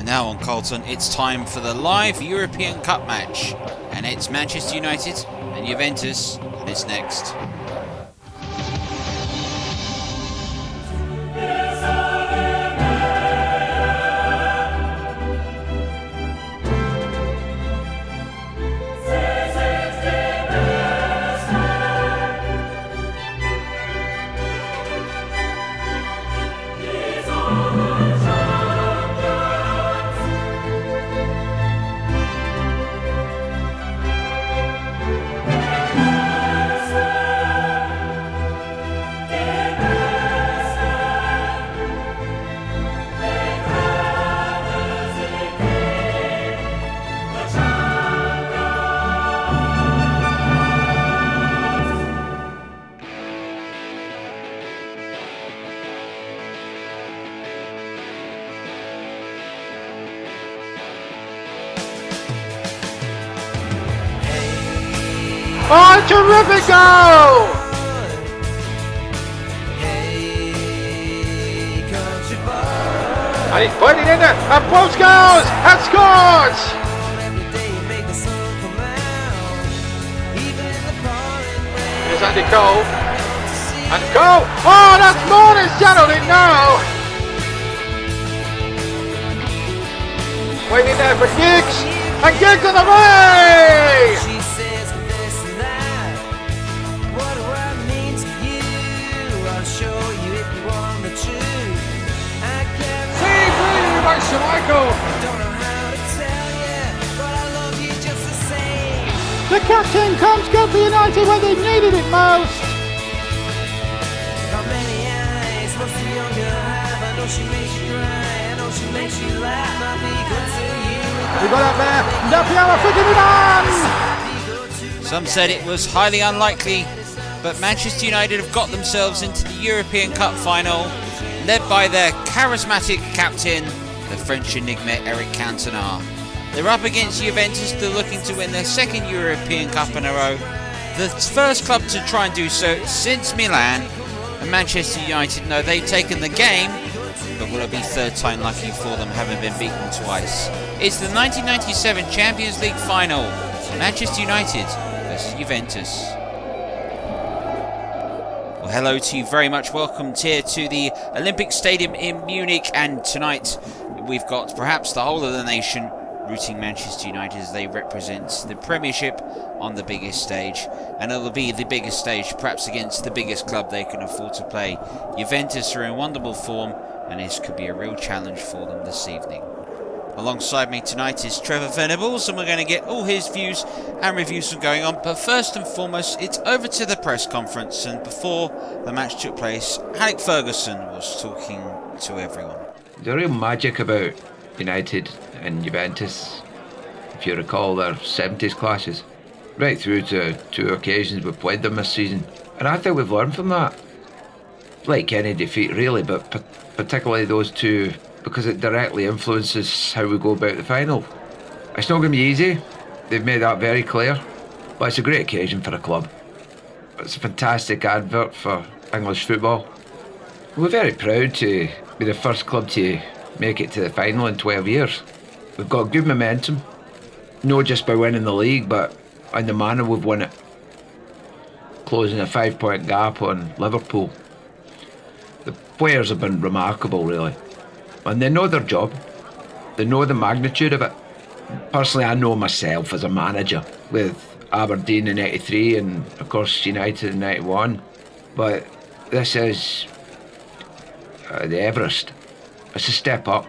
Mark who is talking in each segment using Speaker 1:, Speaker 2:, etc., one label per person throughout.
Speaker 1: And now on Carlton, it's time for the live European Cup match. And it's Manchester United and Juventus, and it's next.
Speaker 2: Oh, terrific goal! And he's pointing in there, and Post goes, and scores! Here's Andy Cole, and goal! Oh, that's more than settled it now! Waiting there for Giggs, and Giggs on the way! The captain comes good for United when they needed it most. We got up there. Napiana fitting it on.
Speaker 1: Some said it was highly unlikely, but Manchester United have got themselves into the European Cup final, led by their charismatic captain, the French enigma Eric Cantona. They're up against Juventus, they're looking to win their second European Cup in a row, the first club to try and do so since Milan, and Manchester United know they've taken the game, but will it be third time lucky for them, having been beaten twice? It's the 1997 Champions League final, Manchester United versus Juventus. Well, hello to you, very much welcomed here to the Olympic Stadium in Munich, and tonight we've got perhaps the whole of the nation rooting Manchester United as they represent the Premiership on the biggest stage, and it'll be the biggest stage perhaps against the biggest club they can afford to play. Juventus are in wonderful form, and this could be a real challenge for them this evening. Alongside me tonight is Trevor Venables, and we're going to get all his views and reviews from going on. But first and foremost, it's over to the press conference, and before the match took place, Alex Ferguson was talking to everyone.
Speaker 3: The real magic about United and Juventus, if you recall their 70s clashes, right through to two occasions we've played them this season, and I think we've learned from that. Like any defeat really, but particularly those two, because it directly influences how we go about the final. It's not going to be easy, they've made that very clear, but it's a great occasion for a club. It's a fantastic advert for English football. We're very proud to be the first club to make it to the final in 12 years. We've got good momentum, not just by winning the league, but in the manner we've won it. Closing a 5-point gap on Liverpool. The players have been remarkable, really. And they know their job. They know the magnitude of it. Personally, I know myself as a manager with Aberdeen in 83 and, of course, United in 91. But this is the Everest. It's a step up.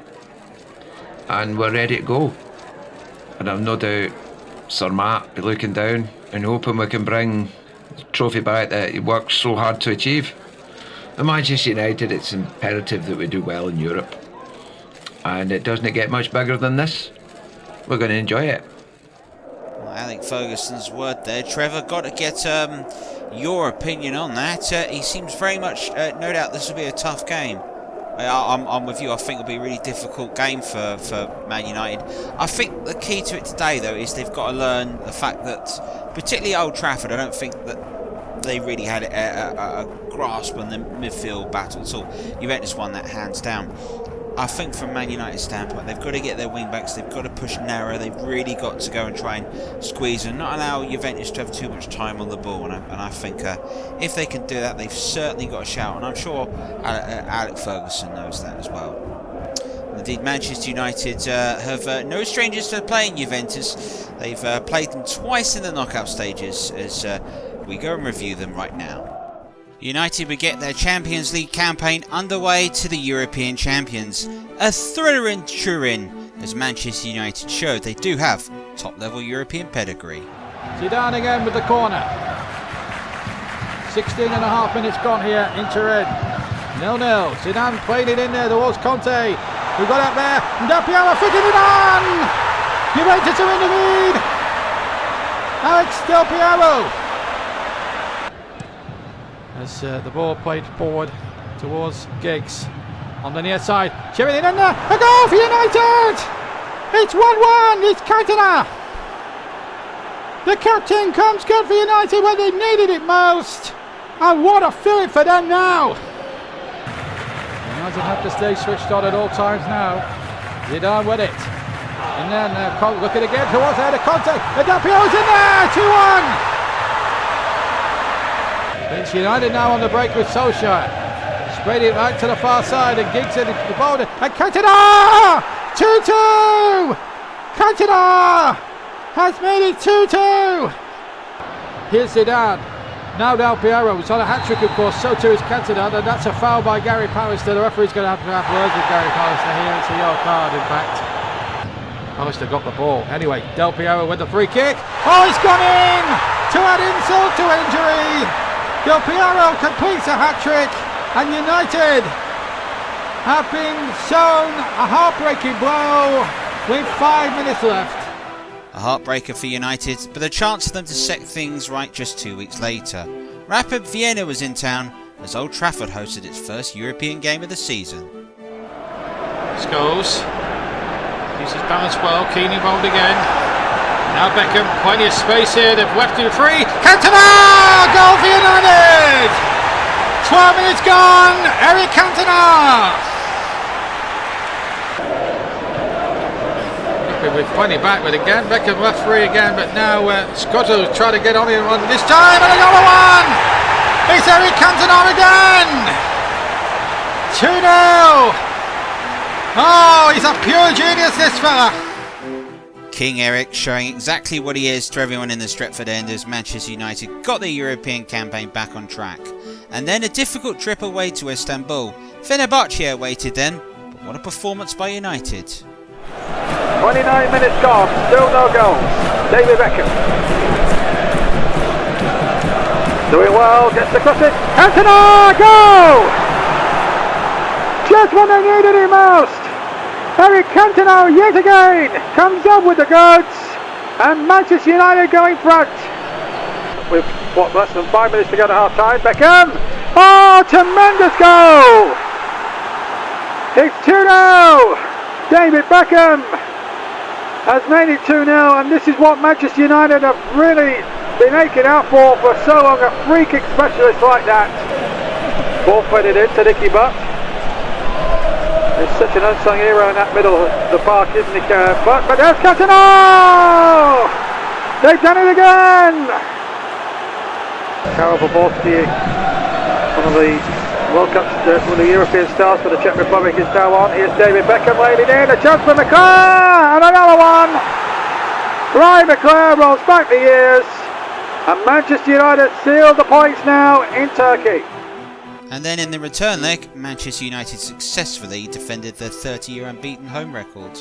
Speaker 3: And we're ready to go. And I've no doubt Sir Matt be looking down and hoping we can bring the trophy back that he worked so hard to achieve. At Manchester United, it's imperative that we do well in Europe. And it doesn't get much bigger than this. We're going to enjoy it.
Speaker 1: Well, Alex Ferguson's word there. Trevor, got to get your opinion on that. He seems very much, no doubt this will be a tough game. I'm with you. I think it'll be a really difficult game for Man United. I think the key to it today, though, is they've got to learn the fact that, particularly Old Trafford, I don't think that they really had a grasp on the midfield battle at all. Juventus won that hands down. I think from Man United's standpoint, they've got to get their wing-backs, they've got to push narrow, they've really got to go and try and squeeze and not allow Juventus to have too much time on the ball. And I think if they can do that, they've certainly got a shout. And I'm sure Alex Ferguson knows that as well. Indeed, Manchester United have no strangers to playing Juventus. They've played them twice in the knockout stages as we go and review them right now. United would get their Champions League campaign underway to the European champions. A thriller in Turin, as Manchester United showed they do have top-level European pedigree.
Speaker 2: Zidane again with the corner. 16.5 minutes gone here in Turin. 0-0. Zidane played it in there towards Conte, who got up there. Del Piero fitted it on! Juventus are in the lead! Alex Del Piero! As the ball played forward towards Giggs on the near side, chipping it in there, a goal for United! It's 1-1, it's Cantona! The captain comes good for United when they needed it most, and what a feeling for them now! United have to stay switched on at all times now. Zidane with it, and then looking again towards there to Conte, and Del Piero's in there, 2-1! It's United now on the break with Solskjaer. Sprayed it right to the far side and Giggs in the boulder. And Cantona! 2-2! Cantona has made it 2-2! Here's Zidane. Now Del Piero, who's on a hat-trick of course, so too is Cantona, and that's a foul by Gary Pallister. The referee's going to have words with Gary Pallister here. It's a yellow card in fact. Pallister got the ball. Anyway, Del Piero with the free kick. Oh, it's gone in! To add insult to injury! Del Piero completes a hat-trick, and United have been shown a heartbreaking blow with 5 minutes left.
Speaker 1: A heartbreaker for United, but a chance for them to set things right just 2 weeks later. Rapid Vienna was in town as Old Trafford hosted its first European game of the season.
Speaker 2: Scholes uses balance well, Keane involved again. Now Beckham, plenty of space here, they've left it free. Cantona! Goal for United! 12 minutes gone, Eric Cantona! With plenty back with again, Beckham left free again, but now Scotto trying to get on in one this time, and another one! It's Eric Cantona again! 2-0! Oh, he's a pure genius, this fella!
Speaker 1: King Eric showing exactly what he is to everyone in the Stretford end as Manchester United got their European campaign back on track. And then a difficult trip away to Istanbul. Fenerbahce awaited then, but what a performance by United.
Speaker 4: 29 minutes gone, still no goals. David Beckham. Doing well, gets the cross in. Cantona, goal! Just when they needed him most. Eric Cantona yet again comes up with the goods, and Manchester United going front. With what, less than 5 minutes to go to half time. Beckham! Oh, tremendous goal! It's 2-0! David Beckham has made it 2-0, and this is what Manchester United have really been aching out for so long, a free kick specialist like that. Ball threaded in to Nicky Butt. He's such an unsung hero in that middle of the park, isn't he? But there's Cantona! They've done it again! Karol Poborski, one of the World Cup, one of the European stars for the Czech Republic, is now on. Here's David Beckham laid it in, a chance for McClare! And another one! Ryan McClare rolls back the years, and Manchester United seal the points now in Turkey.
Speaker 1: And then in the return leg, Manchester United successfully defended their 30-year unbeaten home record.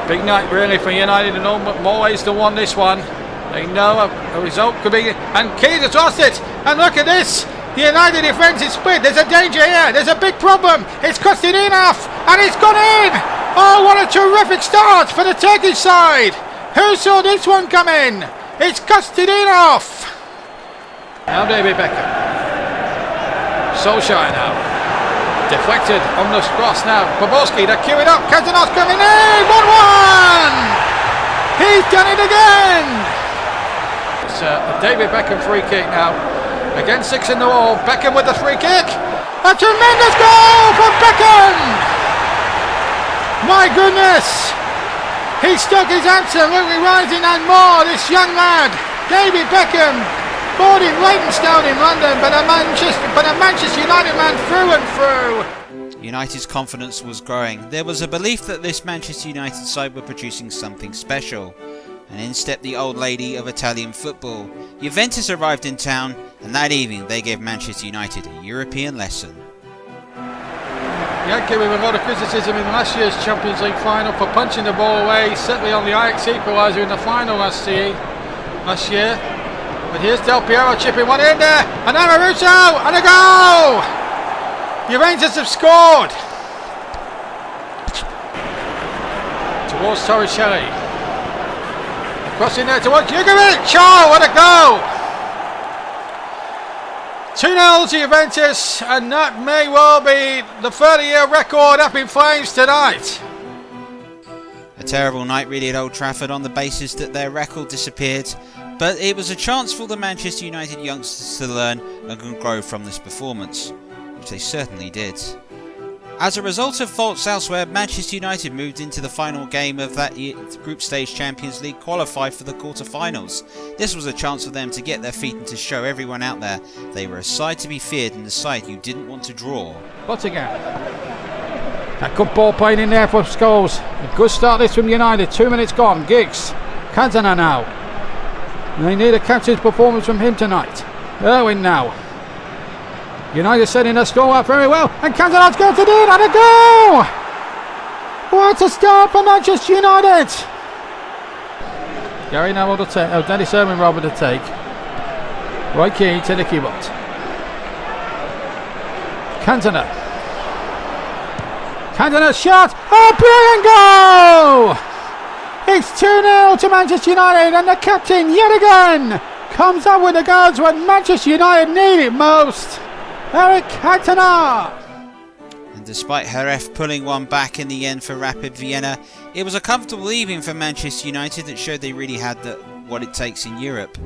Speaker 2: Big night really for United in all more ways than one this one. They know a result could be, and Keane has lost it, and look at this! The United defence is split, there's a danger here, there's a big problem, it's Kostadinov, and it's gone in! Oh, what a terrific start for the Turkish side! Who saw this one come in? It's Kostadinov! Now David Beckham. Solskjaer now. Deflected on the cross now. Poborski, they're queuing up. Cantona's coming in. 1-1! He's done it again! It's a David Beckham free kick now. Again, 6 in the wall. Beckham with the free kick. A tremendous goal from Beckham! My goodness! He stuck his absolutely rising and more, this young lad, David Beckham, born in Leytonstone in London, but a Manchester United man through and through.
Speaker 1: United's confidence was growing. There was a belief that this Manchester United side were producing something special. And in stepped the old lady of Italian football. Juventus arrived in town, and that evening they gave Manchester United a European lesson.
Speaker 2: Yankee with a lot of criticism in last year's Champions League final for punching the ball away, certainly on the Ajax equaliser in the final last year. But here's Del Piero chipping one in there, and Amaruso, and a goal! Juventus have scored! Towards Torricelli. Crossing there towards Jugovic! Oh, what a goal! 2-0 to Juventus, and that may well be the 30-year record up in flames tonight.
Speaker 1: A terrible night really at Old Trafford on the basis that their record disappeared, but it was a chance for the Manchester United youngsters to learn and grow from this performance, which they certainly did. As a result of faults elsewhere, Manchester United moved into the final game of that group stage Champions League, qualified for the quarter-finals. This was a chance for them to get their feet and to show everyone out there they were a side to be feared and a side you didn't want to draw.
Speaker 2: Buttigieg. That good ball playing in there for Scholes. A good start this from United. 2 minutes gone. Giggs. Cantona now. They need a captain's performance from him tonight. Irwin now. United setting their score up very well, and Cantona's got it in, and a goal! What a start for Manchester United! Gary Neville to take, Dennis Irwin Robert to take. Roy Keane to Nicky Butt. Cantona shot! Oh, brilliant goal! It's 2-0 to Manchester United, and the captain yet again comes up with the goals when Manchester United need it most. Eric Cantona!
Speaker 1: And despite Heref pulling one back in the end for Rapid Vienna, it was a comfortable evening for Manchester United that showed they really had what it takes in Europe.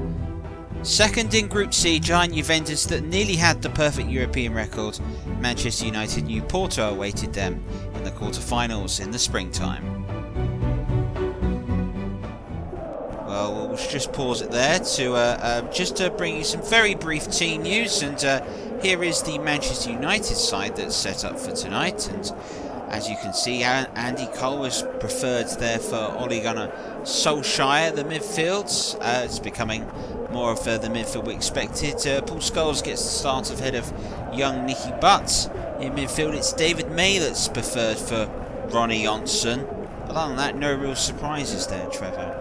Speaker 1: Second in Group C, giant Juventus that nearly had the perfect European record, Manchester United knew Porto awaited them in the quarter-finals in the springtime. Well, we'll just pause it there to bring you some very brief team news, and here is the Manchester United side that's set up for tonight. And as you can see, Andy Cole was preferred there for Ole Gunnar Solskjaer, the midfield. It's becoming more of the midfield we expected. Paul Scholes gets the start ahead of young Nicky Butt. In midfield, it's David May that's preferred for Ronnie Johnson. But other than that, no real surprises there, Trevor.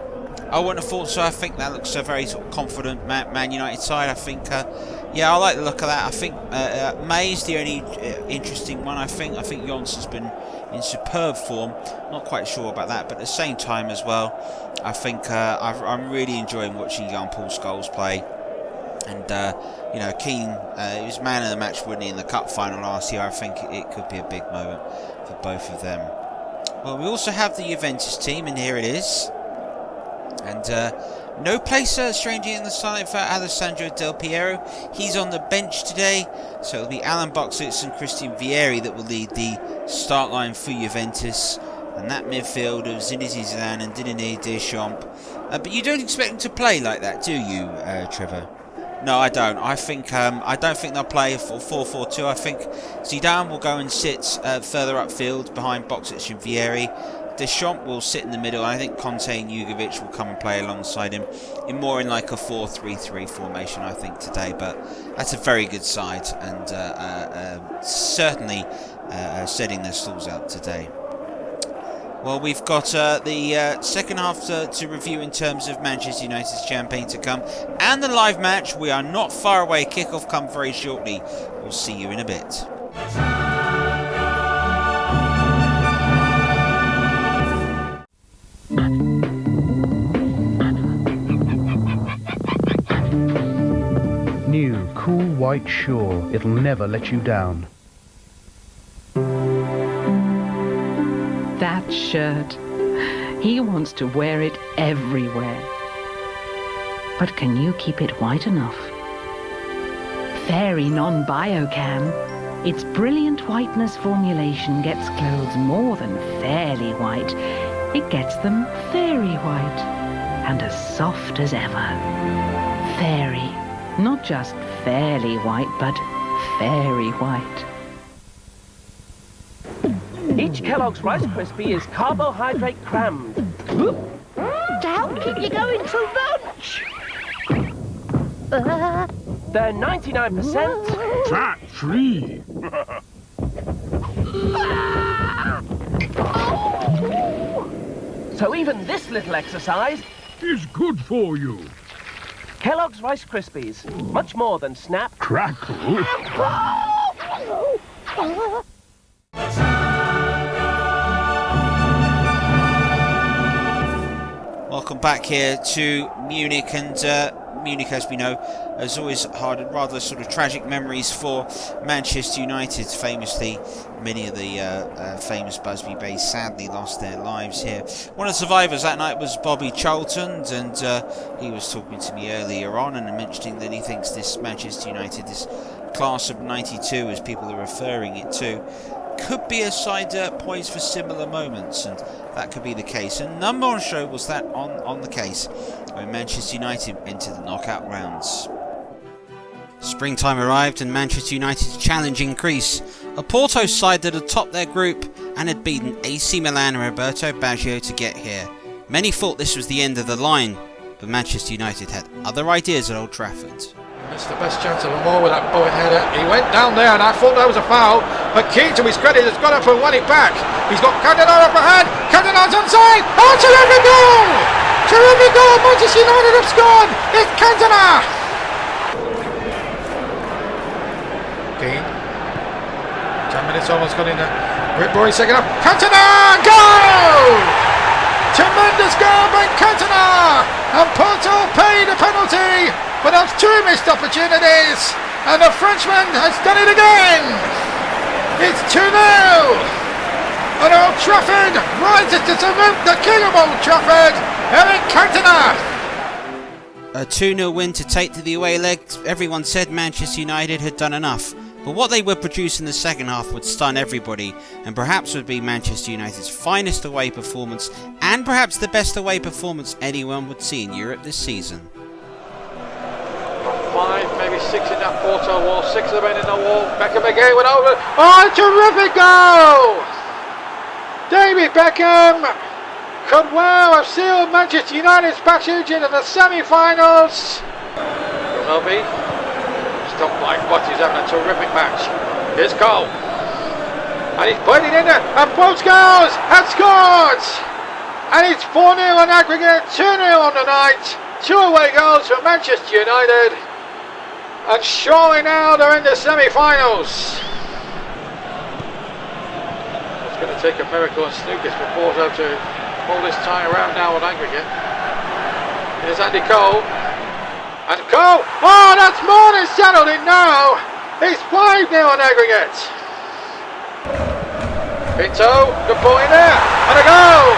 Speaker 1: I wouldn't have thought so. I think that looks a very sort of confident Man United side. I think, I like the look of that. I think May's the only interesting one. I think Johnson's been in superb form. Not quite sure about that, but at the same time as well, I think I'm really enjoying watching young Paul Scholes play. And Keane, he was man of the match, wasn't he, in the cup final last year. I think it could be a big moment for both of them. Well, we also have the Juventus team, and here it is. And no place, strangely, in the side for Alessandro Del Piero. He's on the bench today, so it'll be Alan Boxits and Christian Vieri that will lead the start line for Juventus. And that midfield of Zinedine Zidane and Didier Deschamps. But you don't expect them to play like that, do you, Trevor? No, I don't. I don't think they'll play 4-4-2. I think Zidane will go and sit further upfield behind Boxits and Vieri. Deschamps will sit in the middle, and I think Conte and Jugovic will come and play alongside him in like a 4-3-3 formation, I think, today. But that's a very good side, and certainly setting their stalls out today. Well, we've got the second half to review in terms of Manchester United's campaign to come, and the live match. We are not far away. Kickoff come very shortly. We'll see you in a bit.
Speaker 5: New cool white Shore. It'll never let you down.
Speaker 6: That shirt. He wants to wear it everywhere. But can you keep it white enough? Fairy non-bio can. Its brilliant whiteness formulation gets clothes more than fairly white. It gets them fairy white, and as soft as ever. Fairy. Not just fairly white, but fairy white.
Speaker 7: Each Kellogg's Rice Krispie is carbohydrate crammed.
Speaker 8: To help keep you going through lunch.
Speaker 7: They're 99%
Speaker 9: fat-free.
Speaker 7: So even this little exercise
Speaker 9: is good for you.
Speaker 7: Kellogg's Rice Krispies, much more than snap,
Speaker 9: Crackle.
Speaker 1: Welcome back here to Munich, and Munich, as we know, has always had rather sort of tragic memories for Manchester United. Famously, many of the famous Busby Bays sadly lost their lives here. One of the survivors that night was Bobby Charlton, and he was talking to me earlier on and mentioning that he thinks this Manchester United, this class of 92, as people are referring it to, could be a side poised for similar moments, and that could be the case. And none more show was that on the case when Manchester United entered the knockout rounds. Springtime arrived and Manchester United's challenge increased. A Porto side that had topped their group and had beaten AC Milan and Roberto Baggio to get here. Many thought this was the end of the line, but Manchester United had other ideas at Old Trafford.
Speaker 2: It's the best chance of them all with that bullet header. He went down there and I thought that was a foul, but Keane, to his credit, has got up and won it back. He's got Cantona up ahead. Cantona's onside. Oh, terrific goal! Terrific goal! Manchester United have scored. It's Cantona. Keane. 10 minutes almost got in there. Rick Boy second up. Cantona! Goal! Tremendous goal by Cantona! And Porto paid a penalty, but that's two missed opportunities, and the Frenchman has done it again. It's 2-0 at Old Trafford, rises to salute the king of Old Trafford, Eric Cantona.
Speaker 1: A 2-0 win to take to the away leg. Everyone said Manchester United had done enough, but what they would produce in the second half would stun everybody, and perhaps would be Manchester United's finest away performance, and perhaps the best away performance anyone would see in Europe this season.
Speaker 2: 5, maybe 6 in that Porto wall, 6 of them in the wall. Beckham again went over. Oh, terrific goal! David Beckham could well have sealed Manchester United's passage into the semi-finals. Ronaldo stopped like what, he's having a terrific match. Here's Cole. And he's put it in there, and both goals and scored! And it's 4-0 on aggregate, 2-0 on the night. 2 away goals for Manchester United. And surely now they're in the semi-finals. It's going to take a miracle and Snookers for Porto to pull this tie around now on aggregate. Here's Andy Cole. And Cole! Oh, that's more than settled in now. It's 5-0 on aggregate. Pinto, good ball in there. And a goal!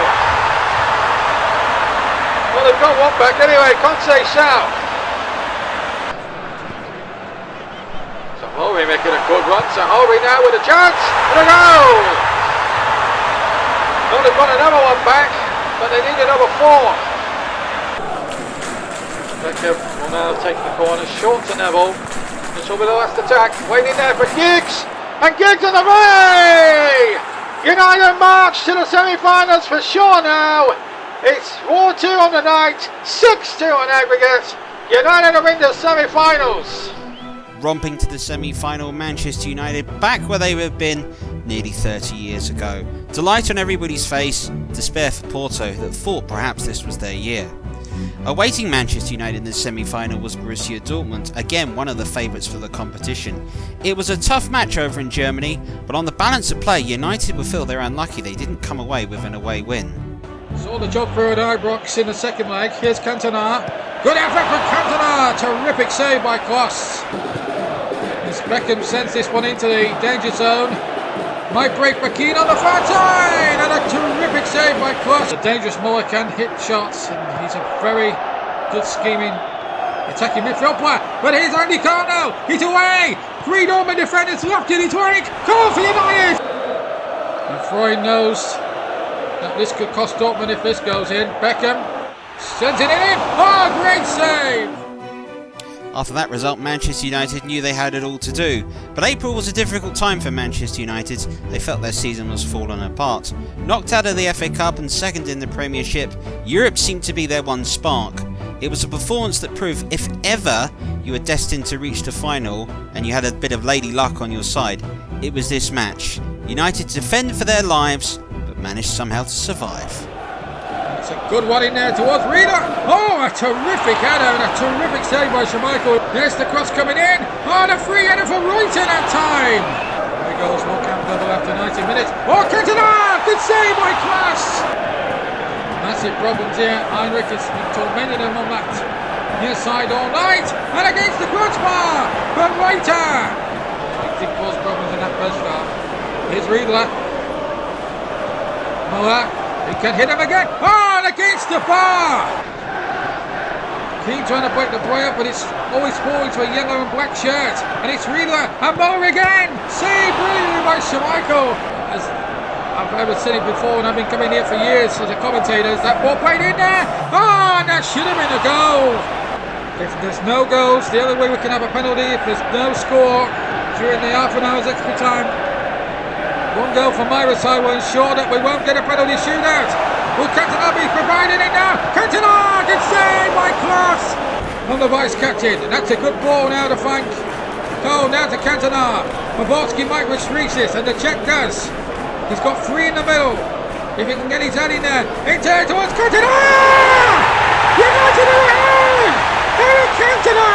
Speaker 2: Well, they've got one back anyway. Conte South. Sahori making a good run. Sahori now with a chance. And a goal! Well, they've got another one back, but they need another 4. Beckham will now take the corner. Short to Neville. This will be the last attack. Waiting there for Giggs. And Giggs on the way! United march to the semi-finals for sure now. It's 4-2 on the night, 6-2 on aggregate. United are in the semi-finals.
Speaker 1: Romping to the semi-final, Manchester United back where they have been nearly 30 years ago. Delight on everybody's face, despair for Porto that thought perhaps this was their year. Awaiting Manchester United in the semi-final was Borussia Dortmund, again one of the favourites for the competition. It was a tough match over in Germany, but on the balance of play, United will feel they're unlucky they didn't come away with an away win.
Speaker 2: Saw the job through at Ibrox in the second leg. Here's Cantona. Good effort from Cantona. Terrific save by Kloss. As Beckham sends this one into the danger zone. Might break for Keane on the far side. And a terrific save by Kloss. A dangerous Muller can hit shots. And he's a very good scheming Attacking midfield player, but here's Andy Carno. He's away. 3 Dortmund defenders locked in. It's Warwick. Goal for United. And Freud knows that this could cost Dortmund if this goes in. Beckham sends it in. Oh, great save.
Speaker 1: After that result, Manchester United knew they had it all to do. But April was a difficult time for Manchester United. They felt their season was falling apart. Knocked out of the FA Cup and second in the Premiership, Europe seemed to be their one spark. It was a performance that proved if ever you were destined to reach the final and you had a bit of lady luck on your side, it was this match. United defended for their lives, but managed somehow to survive.
Speaker 2: It's a good one in there towards Reader. Oh, a terrific header and a terrific save by Schmeichel. There's the cross coming in. Oh, the free header for Reuten that time. There goes Morecambe double after 90 minutes. Oh, Cantona! Good save by Klaas. Massive problems here. Heinrich has been tormenting them on that near side all night. And against the crossbar from Reiter. He caused problems in that first half. Here's Riedler. Muller. He can hit him again. Oh, and against the bar. Keane trying to break the boy up, but it's always falling to a yellow and black shirt. And it's Riedler and Muller again. Saved brilliantly by Schmeichel. As I've ever seen it before, and I've been coming here for years as a commentator. That ball played in there. Oh, and that should have been a goal. If there's no goals, the only way we can have a penalty if there's no score during the half an hour's extra time. 1 goal from my side will ensure that we won't get a penalty shootout. Will Cantona be providing it now? Cantona! Good save by Klaas! On the vice captain. That's a good ball now to Frank. Cole now to Cantona. Pavorsky might reach this, and the Czech does. He's got 3 in the middle. If he can get his head in there. Into it towards Cantona! United are ahead! Eric Cantona!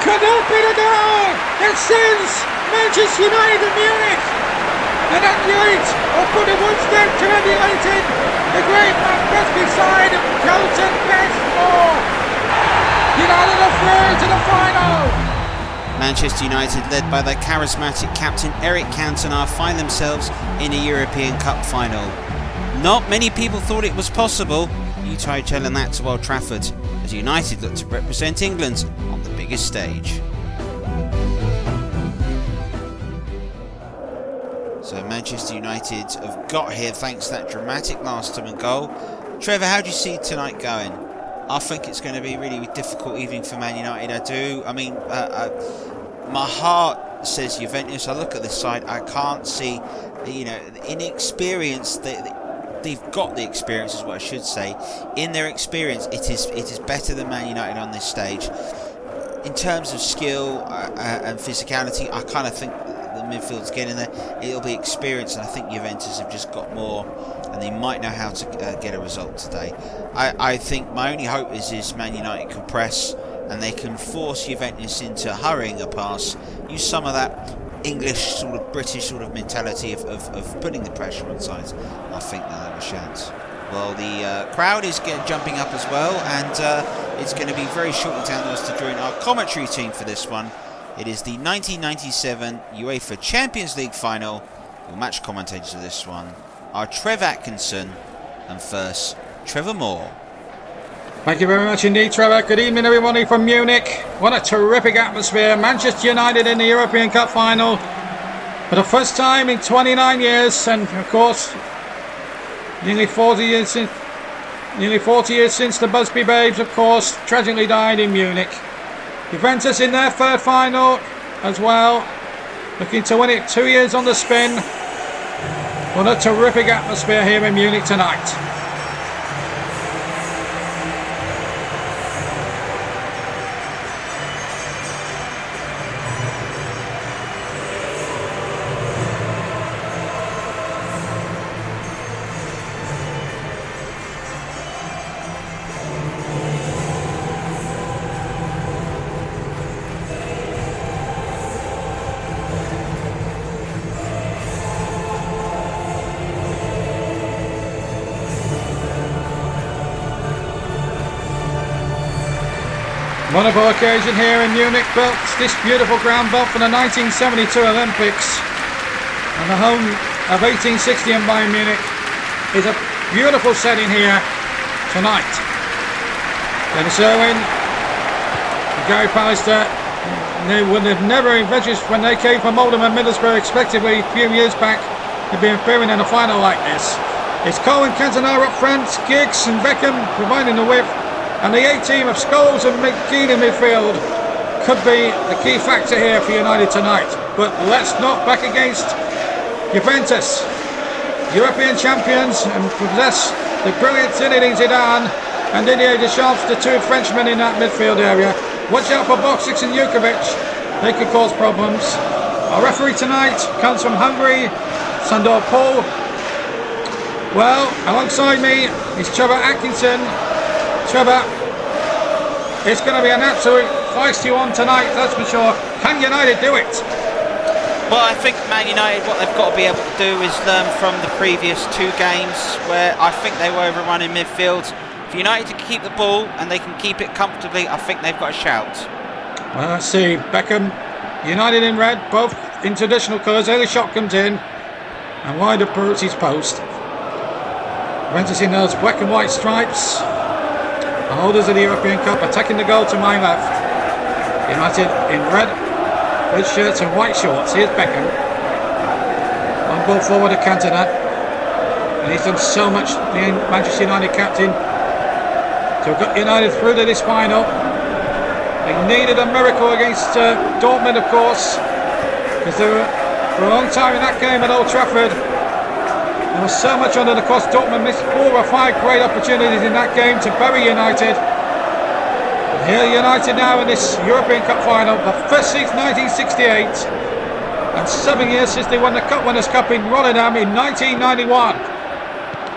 Speaker 2: Cannot be the goal! It sends Manchester United and Munich, and that Yates will put it 1 step to emulating the great Van Persie side of Carlton best four. United are through to the final.
Speaker 1: Manchester United, led by their charismatic captain Eric Cantona, find themselves in a European Cup final. Not many people thought it was possible. You try telling that to Old Trafford, as United look to represent England on the biggest stage. So Manchester United have got here thanks to that dramatic last time goal. Trevor, how do you see tonight going? I think it's going to be a really difficult evening for Man United. I do. I mean, my heart says Juventus. I look at this side. I can't see, inexperience. They've got the experience, is what I should say. In their experience, it is better than Man United on this stage. In terms of skill and physicality, I kind of think the midfield's getting there. It'll be experience, and I think Juventus have just got more, and they might know how to get a result today. I think my only hope is Man United can press, and they can force Juventus into hurrying a pass, use some of that English sort of British sort of mentality of putting the pressure on sides. I think they'll have a chance. Well, the crowd is jumping up as well, and it's going to be very shortly down those to join our commentary team for this one. It is the 1997 UEFA Champions League final. Your match commentators of this one are Trev Atkinson and first Trevor Moore.
Speaker 2: Thank you very much indeed, Trevor. Good evening, everybody from Munich. What a terrific atmosphere. Manchester United in the European Cup final for the first time in 29 years, and of course, nearly 40 years since the Busby Babes, of course, tragically died in Munich. Juventus in their third final as well, looking to win it 2 years on the spin. What a terrific atmosphere here in Munich tonight. Wonderful occasion here in Munich, built this beautiful ground built for the 1972 Olympics, and the home of 1860 in Bayern Munich is a beautiful setting here tonight. Dennis Irwin, Gary Pallister. They would have never envisaged when they came from Oldham and Middlesbrough, respectively, a few years back, to be appearing in a final like this. It's Cole and Cantona up front, Giggs and Beckham providing the width, and the A-team of Scholes and McKean in midfield could be the key factor here for United tonight. But let's not back against Juventus, European champions, and possess the brilliant Zinedine Zidane and Didier Deschamps, the two Frenchmen in that midfield area. Watch out for Boksic and Jukovic, they could cause problems. Our referee tonight comes from Hungary, Sandor Paul. Well, alongside me is Trevor Atkinson. Trevor, it's going to be an absolute feisty one tonight, that's for sure. Can United do it?
Speaker 1: Well, I think Man United, what they've got to be able to do is learn from the previous two games where I think they were overrun in midfield. For United to keep the ball and they can keep it comfortably, I think they've got a shout.
Speaker 2: Well, let's see. Beckham, United in red, both in traditional colours. Early shot comes in and wide of Peruzzi's post. Juventus in those black and white stripes. The holders of the European Cup attacking the goal to my left. United in red shirts and white shorts. Here's Beckham. One ball forward to Cantona. And he's done so much, the Manchester United captain, to have got United through to this final. They needed a miracle against Dortmund, of course, because they were for a long time in that game at Old Trafford. There was so much under the cost. Dortmund missed 4 or 5 great opportunities in that game to bury United. And here United now in this European Cup final, the first since 1968, and 7 years since they won the Cup Winners' Cup in Rotterdam in 1991.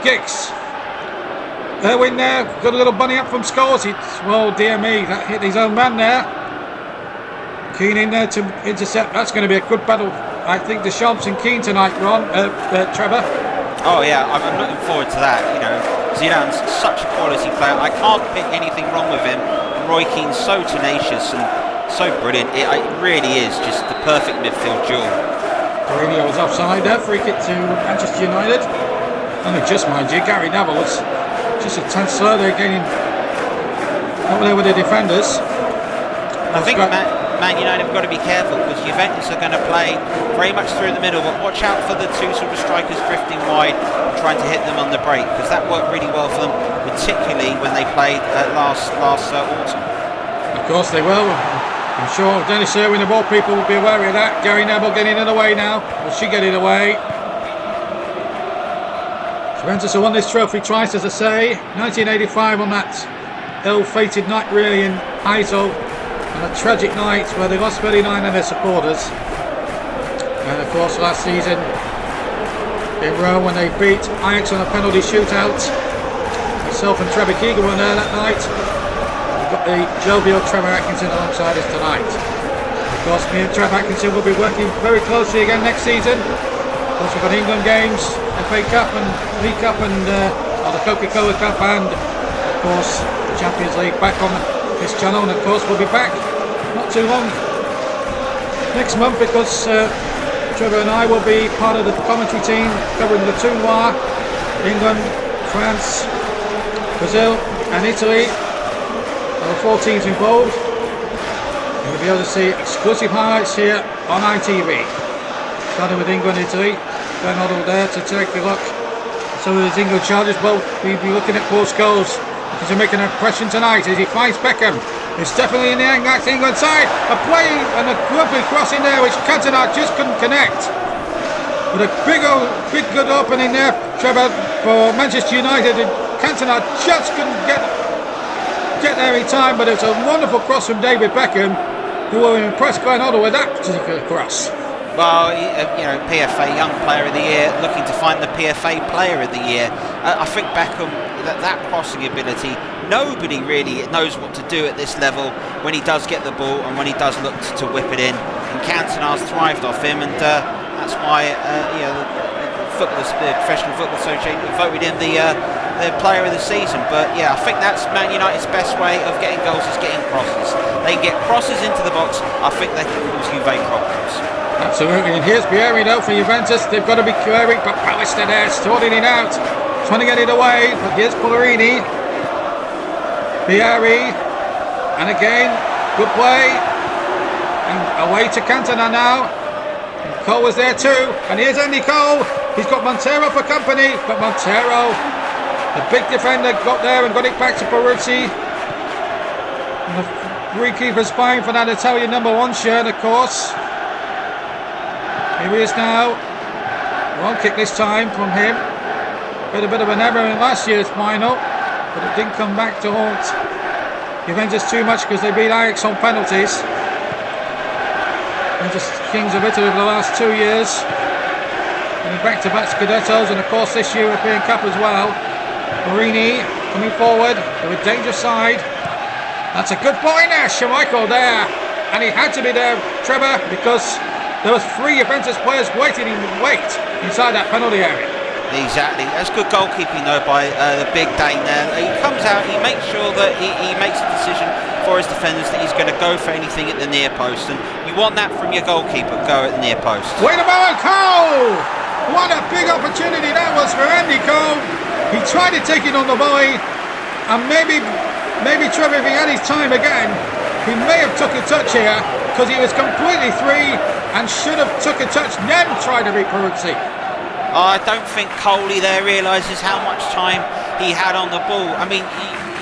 Speaker 2: Giggs. Irwin there, got a little bunny up from Scholes. Well, dear me, that hit his own man there. Keane in there to intercept. That's going to be a good battle. I think Deschamps and Keane tonight, Trevor.
Speaker 1: Oh yeah, I'm looking forward to that. You know, Zidane's such a quality player. I can't pick anything wrong with him. And Roy Keane's so tenacious and so brilliant. It really is just the perfect midfield duel.
Speaker 2: Mourinho was offside there. Free kick to Manchester United. Only just, mind you, Gary Neville was just a tense slow there, getting over there with the defenders.
Speaker 1: I think Man United have got to be careful because Juventus are going to play very much through the middle, but watch out for the two sort of strikers drifting wide and trying to hit them on the break, because that worked really well for them, particularly when they played last autumn.
Speaker 2: Of course they will. I'm sure Dennis Irwin of all people will be aware of that. Gary Neville getting it away now. Will she get it away? Juventus have won this trophy twice, as I say. 1985 on that ill-fated night really in Heysel, and a tragic night where they lost 39 of their supporters. And of course last season in Rome when they beat Ajax on a penalty shootout. Myself and Trevor Keegan were there that night. We've got the jovial Trevor Atkinson alongside us tonight. Of course me and Trevor Atkinson will be working very closely again next season. Of course we've got England games, FA Cup and League Cup and the Coca-Cola Cup, and of course the Champions League back on this channel. And of course we'll be back not too long next month, because Trevor and I will be part of the commentary team covering the tournoi, England, France, Brazil and Italy. There are 4 teams involved. You'll be able to see exclusive highlights here on ITV. Starting with England, Italy. Ben Hoddle there to take a look. Some of these England charges. Well, we'll be looking at Paul Scholes. He's making an impression tonight as he finds Beckham. It's definitely in the England side. A play and a lovely cross in there which Cantona just couldn't connect. But a big good opening there, Trevor, for Manchester United. And Cantona just couldn't get there in time, but it's a wonderful cross from David Beckham, who will impress Glenn Hoddle with that particular cross.
Speaker 1: Well, you know, PFA Young Player of the Year, looking to find the PFA Player of the Year. I think Beckham, that crossing ability, nobody really knows what to do at this level when he does get the ball and when he does look to whip it in. And Cantona's thrived off him, and that's why you know, the Professional Football Association voted him the Player of the Season. But yeah, I think that's Man United's best way of getting goals, is getting crosses. They can get crosses into the box. I think they can cause Juve problems.
Speaker 2: Absolutely, and here's Pieri though for Juventus. They've got to be Pieri, but Pallister there sorting it out, trying to get it away. But here's Pellegrini. Vieri, and again, good play. And away to Cantona now. And Cole was there too, and here's Andy Cole. He's got Montero for company, but Montero, the big defender, got there and got it back to Peruzzi. And the three keepers spying for that Italian number 1 shirt, of course. Here he is now. Wrong kick this time from him. A bit of an error in last year's final, but it didn't come back to haunt Juventus too much because they beat Ajax on penalties. Juventus Kings of Italy over the last 2 years. Coming back-to-back Scudettos, and of course this European Cup as well. Marini coming forward with a dangerous side. That's a good point there, Schmeichel there. And he had to be there, Trevor, because there was 3 Juventus players waiting in wait inside that penalty area.
Speaker 1: Exactly. That's good goalkeeping though by the big Dane there. He comes out, he makes sure that he makes a decision for his defenders that he's going to go for anything at the near post, and you want that from your goalkeeper, go at the near post.
Speaker 2: Wait a moment, Cole! What a big opportunity that was for Andy Cole. He tried to take it on the volley, and maybe Trevor, if he had his time again, he may have took a touch here because he was completely free and should have took a touch, then tried to beat Peruzzi.
Speaker 1: I don't think Coley there realises how much time he had on the ball. I mean,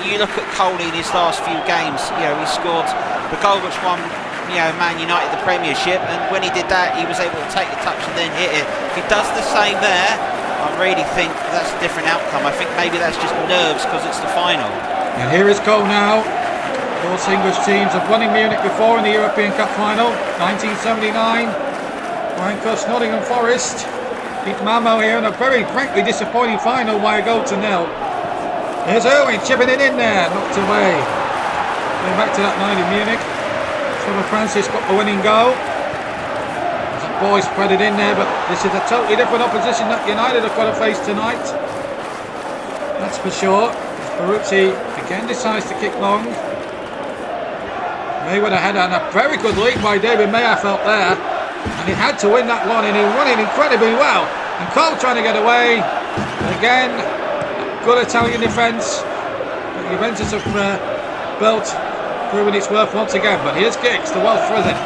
Speaker 1: you look at Coley in his last few games, he scored the goal which won, Man United the Premiership, and when he did that, he was able to take the touch and then hit it. If he does the same there, I really think that's a different outcome. I think maybe that's just nerves because it's the final.
Speaker 2: And here is Cole now. Both English teams have won in Munich before in the European Cup final, 1979. Ryan Cuss, Nottingham Forest. Beat Malmo here in a very frankly disappointing final by a goal to nil. Here's Irwin chipping it in there, knocked away. Going back to that night in Munich. Trevor Francis got the winning goal. There's a boy spread it in there, but this is a totally different opposition that United have got to face tonight. That's for sure. Peruzzi again decides to kick long. May would have had a very good lead by David May, I felt there. And he had to win that one, and he won it incredibly well. And Cole trying to get away. And again, good Italian defence. Juventus have built, proving its worth once again. But here's Giggs, the Welsh resident.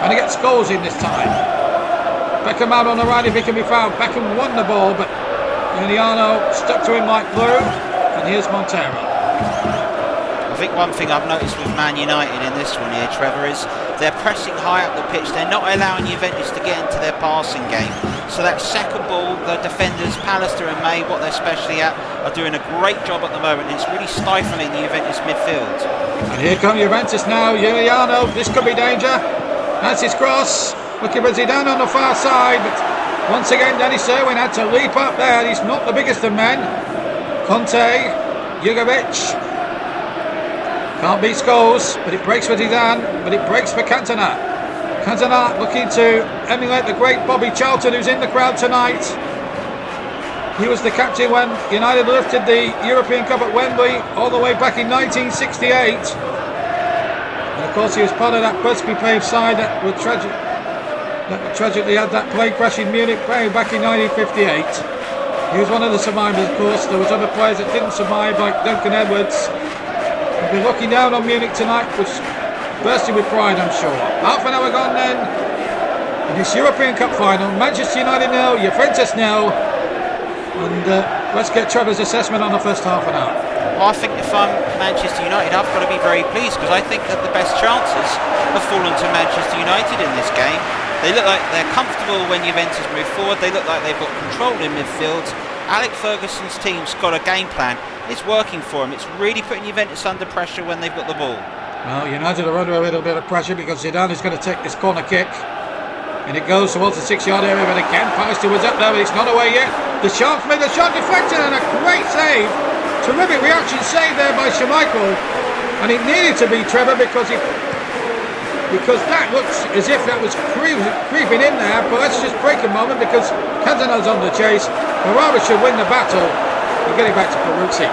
Speaker 2: And he gets goals in this time. Beckham out on the right if he can be found. Beckham won the ball, but Giuliano stuck to him like glue. And here's Montero.
Speaker 1: I think one thing I've noticed with Man United in this one here, Trevor, is they're pressing high up the pitch. They're not allowing Juventus to get into their passing game. So that second ball, the defenders, Pallister and May, what they're especially at, are doing a great job at the moment. It's really stifling the Juventus midfield.
Speaker 2: And here come Juventus now. Giuliano, this could be danger. That's his cross. Looking for Zidane on the far side, but once again Dennis Irwin had to leap up there. He's not the biggest of men. Conte, Jugovic. Can't beat Scholes, but it breaks for Zidane, but it breaks for Cantona. Cantona looking to emulate the great Bobby Charlton, who's in the crowd tonight. He was the captain when United lifted the European Cup at Wembley all the way back in 1968. And of course he was part of that perfectly paved side that tragically had that plane crash in Munich back in 1958. He was one of the survivors, of course. There was other players that didn't survive, like Duncan Edwards. We'll be looking down on Munich tonight, which bursting with pride, I'm sure. Half an hour gone then. In this European Cup final, Manchester United 0, Juventus 0. And let's get Trevor's assessment on the first half an hour.
Speaker 1: Well, I think if I'm Manchester United, I've got to be very pleased because I think that the best chances have fallen to Manchester United in this game. They look like they're comfortable when Juventus move forward. They look like they've got control in midfield. Alex Ferguson's team's got a game plan. It's working for him. It's really putting Juventus under pressure when they've got the ball.
Speaker 2: Well, United are under a little bit of pressure because Zidane is going to take this corner kick. And it goes towards the 6-yard area, but again, Pallister was up there, but it's not away yet. The Sharks made the shot deflected and a great save. Terrific reaction save there by Schmeichel. And it needed to be Trevor because that looks as if that was creeping in there. But let's just break a moment because Cantona's on the chase. Ferrara should win the battle and get it back to Peruzzi.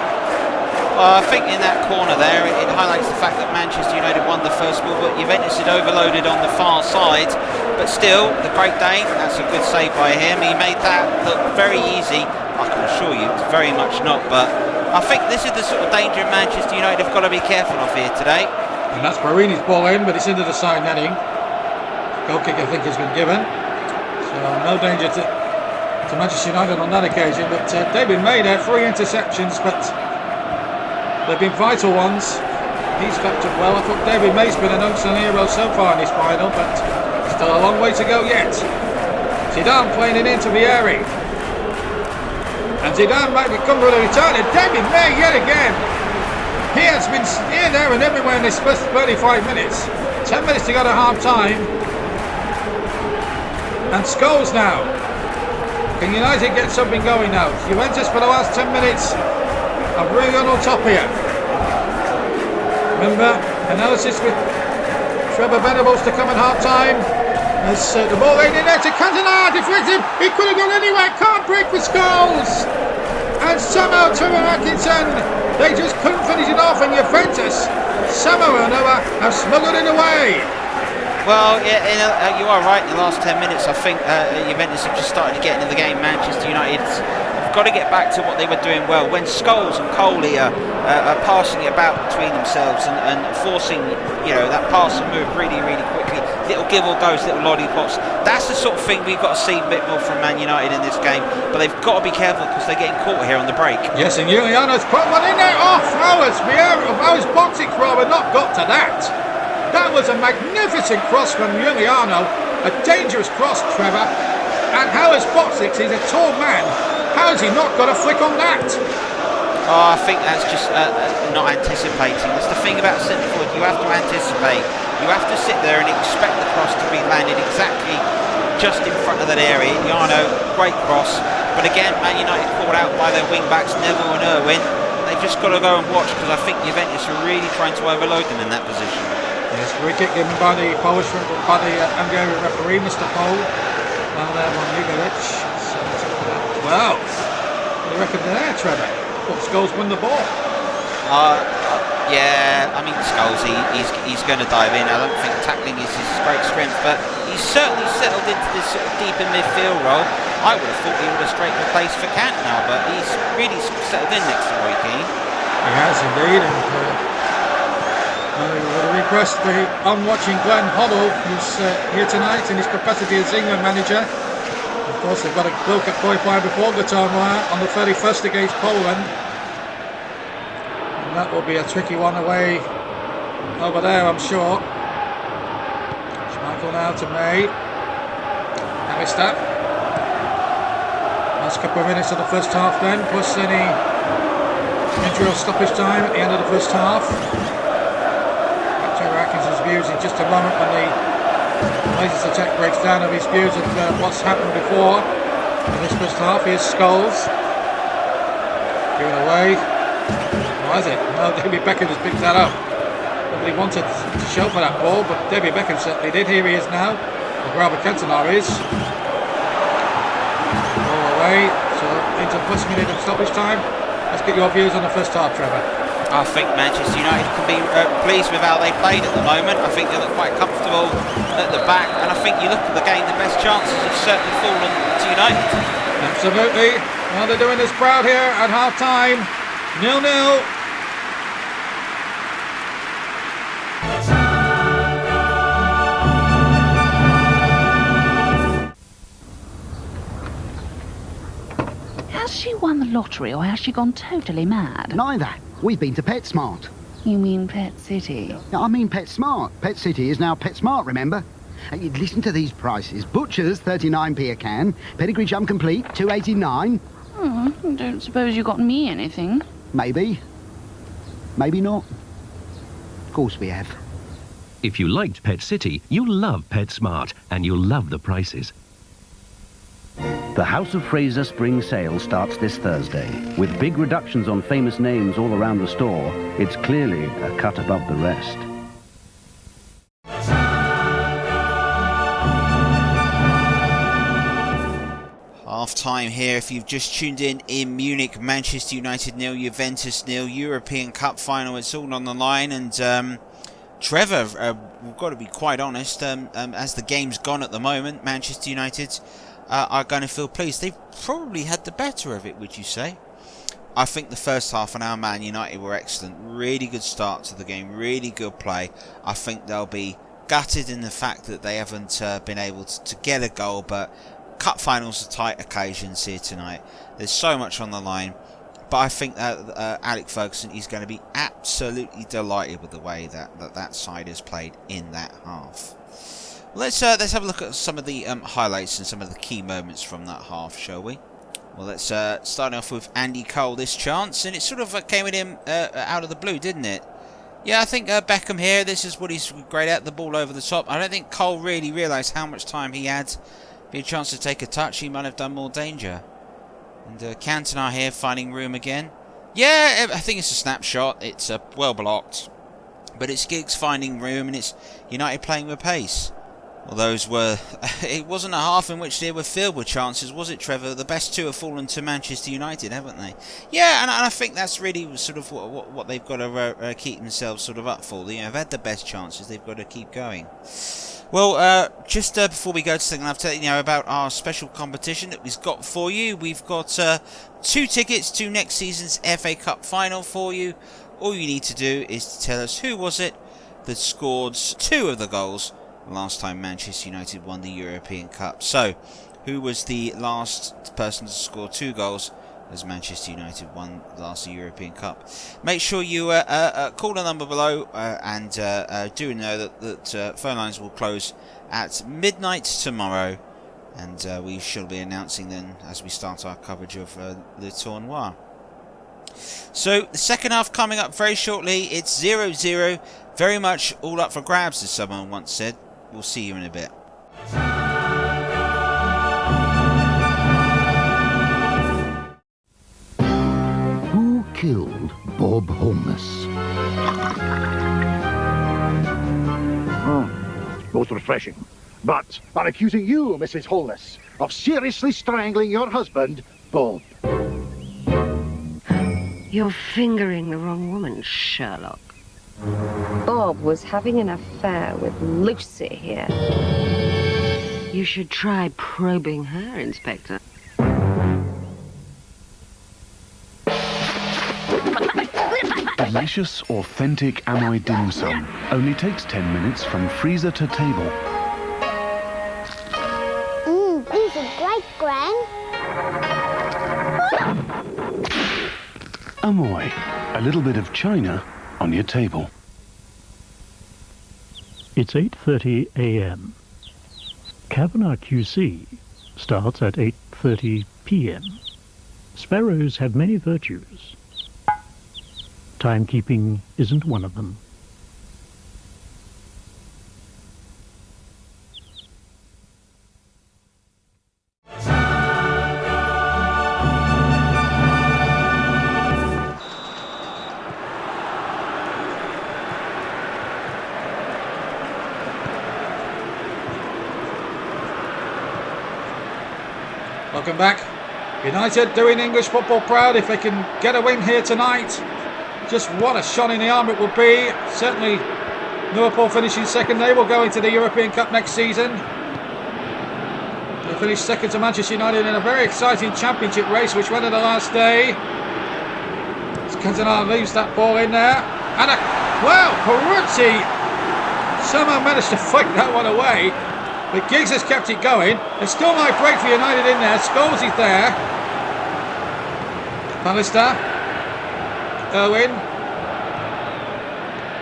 Speaker 1: Well, I think in that corner there, it highlights the fact that Manchester United won the first ball, but Juventus had overloaded on the far side. But still, the Great Dane, that's a good save by him. He made that look very easy. I can assure you, it's very much not. But I think this is the sort of danger Manchester United have got to be careful of here today.
Speaker 2: And that's Barini's ball in, but it's into the side netting. Goal kick, I think, has been given. So no danger to Manchester United on that occasion. But David May there, 3 interceptions, but they've been vital ones. He's stepped up well. I thought David May's been an unsung hero so far in this final, but still a long way to go yet. Zidane playing it into Vieri. And Zidane might become really retired. David May yet again. He has been here, there and everywhere in this first 35 minutes. 10 minutes to go to half time. And Scholes now. Can United get something going now? Juventus for the last 10 minutes have really gone on top here. Remember, analysis with Trevor Venables to come at half time. As the ball laid in there to Cantona, deflected. He could have gone anywhere. Can't break for Scholes. And somehow Trevor Atkinson, they just couldn't finish it off. And Juventus somehow or another have smuggled it away.
Speaker 1: Well, yeah, you are right. In the last 10 minutes, I think Juventus have just started to get into the game. Manchester United have got to get back to what they were doing well. When Scholes and Coley are passing it about between themselves and forcing, that pass to move really, really quickly. Little give or goes, little lollipops. That's the sort of thing we've got to see a bit more from Man United in this game. But they've got to be careful because they're getting caught here on the break.
Speaker 2: Yes, and Juliano's put one in there. Oh, Flowers boxing throw had not got to that. That was a magnificent cross from Juliano. A dangerous cross, Trevor. And Howard's boxing, he's a tall man. How has he not got a flick on that?
Speaker 1: Oh, I think that's just not anticipating. That's the thing about centre forward. You have to anticipate. You have to sit there and expect the cross to be landed exactly just in front of that area. Juliano, great cross. But again, Man United called out by their wing-backs, Neville and Irwin. They've just got to go and watch because I think Juventus are really trying to overload them in that position.
Speaker 2: Yes, free kick given by the Hungarian referee, Mr. Pole. And one Jugovic. Well, what do you reckon there, Trevor? Thought Scholes won the ball.
Speaker 1: Yeah, I mean Scholes, he's going to dive in. I don't think tackling is his great strength, but he's certainly settled into this sort of deeper midfield role. I would have thought he would have straightened the place for Kant now, but he's really settled in next to Roy Keane.
Speaker 2: He has indeed, and I would request the on-watching Glenn Hoddle, who's here tonight in his capacity as England manager. Of course, they've got a World Cup qualifier before the time on the 31st against Poland. And that will be a tricky one away over there, I'm sure. Schmeichel now to May. Now it's that. Last couple of minutes of the first half then, plus any injury or stoppage time at the end of the first half. Trevor Atkinson's views in just a moment when the latest attack breaks down of his views of what's happened before in this first half. Here's Scholes. Given away. Why is it? Well, David Beckham has picked that up. Nobody wanted to show for that ball, but David Beckham certainly did. Here he is now. Robert Cantona is. Ball away. So into the first minute of stoppage time. Let's get your views on the first half, Trevor.
Speaker 1: I think Manchester United can be pleased with how they played at the moment. I think they look quite comfortable at the back, and I think you look at the game, the best chances have certainly fallen to United.
Speaker 2: Absolutely. Well, they're doing us proud here at half time. 0-0.
Speaker 6: Has she won the lottery or has she gone totally mad?
Speaker 10: Neither. We've been to PetSmart.
Speaker 6: You mean Pet City?
Speaker 10: I mean PetSmart. Pet City is now PetSmart, remember? Listen to these prices. Butcher's, 39p a can. Pedigree Jump Complete, $2.89.
Speaker 6: I don't suppose you got me anything.
Speaker 10: Maybe. Maybe not. Of course we have.
Speaker 11: If you liked Pet City, you'll love PetSmart, and you'll love the prices.
Speaker 5: The House of Fraser Spring Sale starts this Thursday. With big reductions on famous names all around the store, it's clearly a cut above the rest.
Speaker 1: Half time here. If you've just tuned in Munich, Manchester United 0, Juventus 0, European Cup final. It's all on the line, and Trevor, we've got to be quite honest, as the game's gone at the moment, Manchester United are going to feel pleased. They've probably had the better of it, would you say? I think the first half an hour, Man United were excellent. Really good start to the game, really good play. I think they'll be gutted in the fact that they haven't been able to get a goal, but cup finals are tight occasions here tonight. There's so much on the line. But I think that Alex Ferguson is going to be absolutely delighted with the way that side has played in that half. Let's have a look at some of the highlights and some of the key moments from that half, shall we? Well, let's start off with Andy Cole this chance, and it sort of came with him out of the blue, didn't it? Yeah, I think Beckham here, this is what he's great at, the ball over the top. I don't think Cole really realised how much time he had. Be a chance to take a touch, he might have done more danger. And Cantona here finding room again. Yeah, I think it's a snapshot. It's well blocked. But it's Giggs finding room, and it's United playing with pace. Well, those were... it wasn't a half in which they were filled with chances, was it, Trevor? The best two have fallen to Manchester United, haven't they? Yeah, and I think that's really sort of what they've got to keep themselves sort of up for. They've had the best chances. They've got to keep going. Well, just before we go to something, I'll tell you now about our special competition that we've got for you. We've got 2 tickets to next season's FA Cup final for you. All you need to do is to tell us who was it that scored 2 of the goals last time Manchester United won the European Cup. So, who was the last person to score 2 goals as Manchester United won last European Cup? Make sure you call the number below and do know that phone lines will close at midnight tomorrow, and we shall be announcing then as we start our coverage of Le Tournoi. So the second half coming up very shortly. It's 0-0, very much all up for grabs, as someone once said. We'll see you in a bit.
Speaker 10: Killed Bob Holness.
Speaker 12: Most refreshing. But I'm accusing you, Mrs. Holness, of seriously strangling your husband, Bob.
Speaker 13: You're fingering the wrong woman, Sherlock.
Speaker 14: Bob was having an affair with Lucy here.
Speaker 13: You should try probing her, Inspector.
Speaker 15: Delicious, authentic Amoy dim sum. Only takes 10 minutes from freezer to table.
Speaker 8: These are great, Gran.
Speaker 15: Amoy, a little bit of China on your table.
Speaker 16: It's 8:30 a.m. Kavanagh QC starts at 8:30 p.m. Sparrows have many virtues. Timekeeping isn't one of them.
Speaker 2: Welcome back. United doing English football proud if they can get a win here tonight. Just what a shot in the arm it will be. Certainly Liverpool finishing second. They will go into the European Cup next season. They finished second to Manchester United in a very exciting championship race which went on the last day. Cantona leaves that ball in there. And wow, Peruzzi somehow managed to flick that one away. But Giggs has kept it going. It still might break for United in there. Scholes is there. Pallister.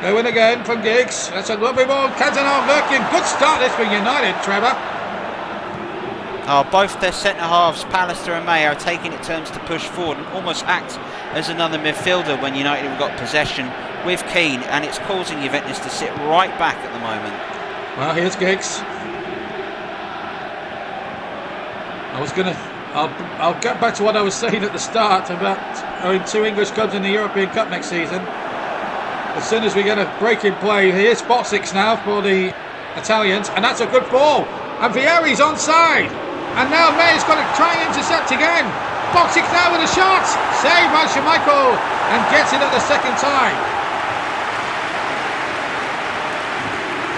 Speaker 2: Irwin again from Giggs. That's a lovely ball. Cantona lurking. Good start this for United, Trevor.
Speaker 1: Oh, both their centre halves, Pallister and May, are taking it turns to push forward and almost act as another midfielder when United have got possession with Keane, and it's causing Juventus to sit right back at the moment.
Speaker 2: Well, here's Giggs. I'll get back to what I was saying at the start about having 2 English clubs in the European Cup next season. As soon as we get a break in play, here's spot 6 now for the Italians, and that's a good ball. And Vieri's onside. And now May's got to try and intercept again. Box 6 now with a shot. Saved by Schmeichel and gets it at the second time.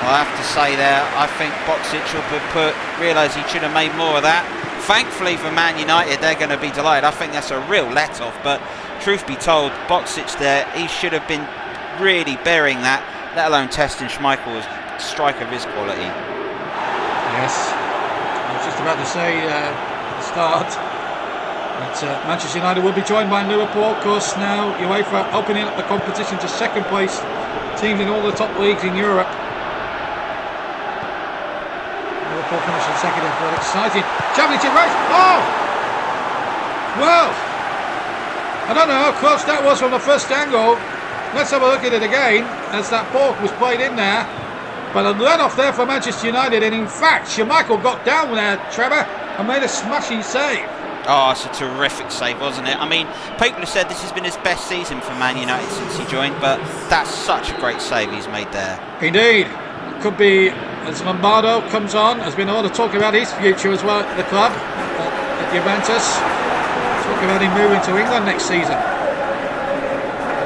Speaker 1: I have to say there, I think Boksic will realise he should have made more of that. Thankfully for Man United, they're going to be delighted. I think that's a real let-off, but truth be told, Boksic there, he should have been really burying that, let alone testing Schmeichel's strike of his quality.
Speaker 17: Yes, I was just about to say at the start that Manchester United will be joined by Liverpool. Of course, now UEFA opening up the competition to second place teams in all the top leagues in Europe. Liverpool finishing second in for an exciting championship race. Oh! Well, I don't know how close that was from the first angle. Let's have a look at it again as that ball was played in there. But a let-off there for Manchester United, and in fact, Schmeichel got down there, Trevor, and made a smashing save.
Speaker 1: Oh, it's a terrific save, wasn't it? I mean, people have said this has been his best season for Man United since he joined, but that's such a great save he's made there. Indeed.
Speaker 17: It could be, as Lombardo comes on, there's been a lot of talk about his future as well at the club, at Juventus. Talk about him moving to England next season.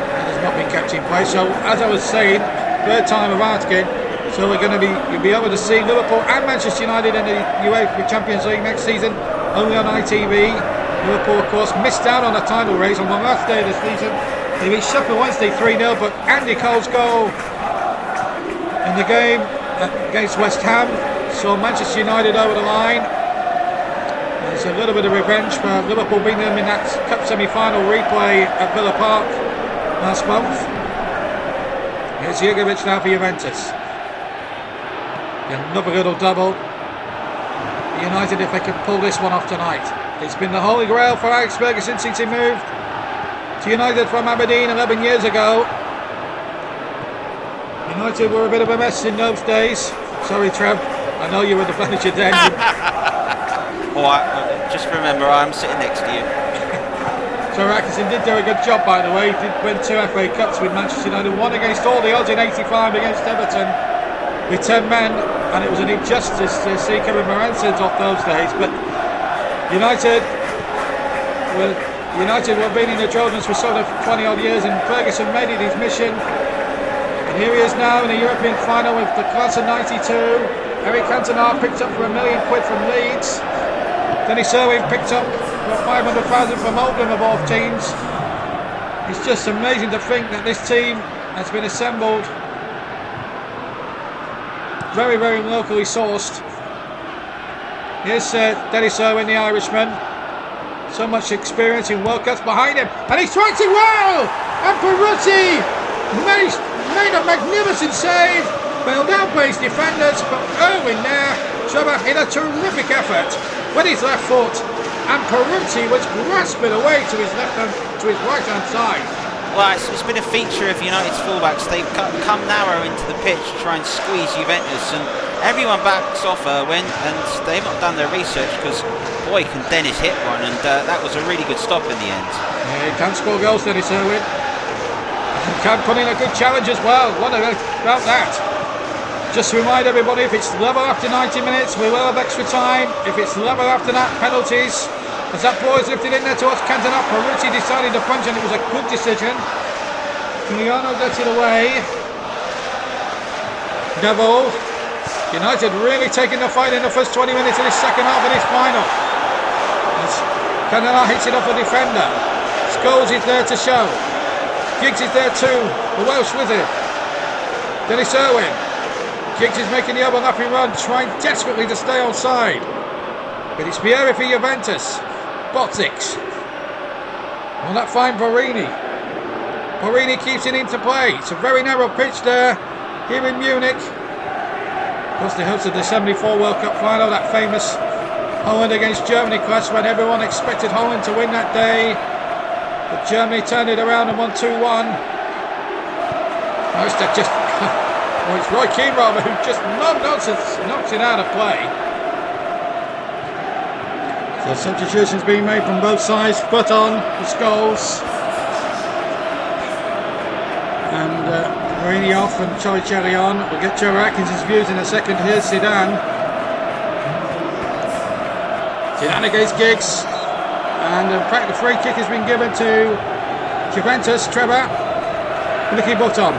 Speaker 17: That has not been kept in place. So, as I was saying, third time of asking, so we're going to you'll be able to see Liverpool and Manchester United in the UEFA Champions League next season, only on ITV. Liverpool, of course, missed out on a title race on the last day of the season. They beat Sheffield Wednesday 3-0, but Andy Cole's goal in the game against West Ham saw Manchester United over the line. There's a little bit of revenge for Liverpool beating them in that Cup semi-final replay at Villa Park last month. Here's Jurgovic now for Juventus. Another little double. United, if they can pull this one off tonight. It's been the holy grail for Alex Ferguson since he moved to United from Aberdeen 11 years ago. United were a bit of a mess in those days. Sorry, Trev. I know you were the manager then.
Speaker 1: Just remember, I'm sitting next to you.
Speaker 17: So Atkinson did do a good job, by the way. He did win 2 FA Cups with Manchester United. One against all the odds in '85 against Everton with 10 men. And it was an injustice to see Kevin Moran's off those days. But United were beating the Trojans for sort of 20 odd years, and Ferguson made it his mission. And here he is now in a European final with the class of '92. Eric Cantona picked up for £1 million from Leeds. Dennis Irwin picked up for 500,000 from Oldham of all teams. It's just amazing to think that this team has been assembled very, very locally sourced. Here's Dennis Irwin, the Irishman. So much experience in World Cups behind him, and he strikes it well. And Peruzzi made a magnificent save. Bailed out by his defenders, but Irwin there, Trevor, in a terrific effort with his left foot, and Peruzzi was grasping away to his right hand side.
Speaker 1: Well, it's been a feature of United's fullbacks. They've come narrow into the pitch to try and squeeze Juventus, and everyone backs off Irwin, and they've not done their research because, boy, can Dennis hit one, and that was a really good stop in the end.
Speaker 17: Yeah, he can score goals, Dennis Irwin. He can put in a good challenge as well. What about that? Just to remind everybody, if it's level after 90 minutes, we will have extra time. If it's level after that, penalties. As that ball is lifted in there towards Cantona, Peruzzi decided to punch, and it was a good decision. Giuliano gets it away. Neville. United really taking the fight in the first 20 minutes of this second half of this final. As Cantona hits it off a defender. Scholes is there to show. Giggs is there too. The Welsh with him. Dennis Irwin. Giggs is making the overlapping run, trying desperately to stay on side. But it's Pieri for Juventus. Boksic. Will that find Borini? Borini keeps it into play. It's a very narrow pitch there, here in Munich. Of course, they hosted the '74 World Cup final, that famous Holland against Germany clash when everyone expected Holland to win that day. But Germany turned it around and won 2-1. It's Roy Keane rather, who just no-nonsense knocks it out of play. So substitutions being made from both sides. Foot on for Scholes. And Marini off and Torricelli on. We'll get Trevor Atkinson's views in a second. Here's Zidane. Zidane against Giggs. And in fact the free kick has been given to Juventus. Trevor. Nicky Button.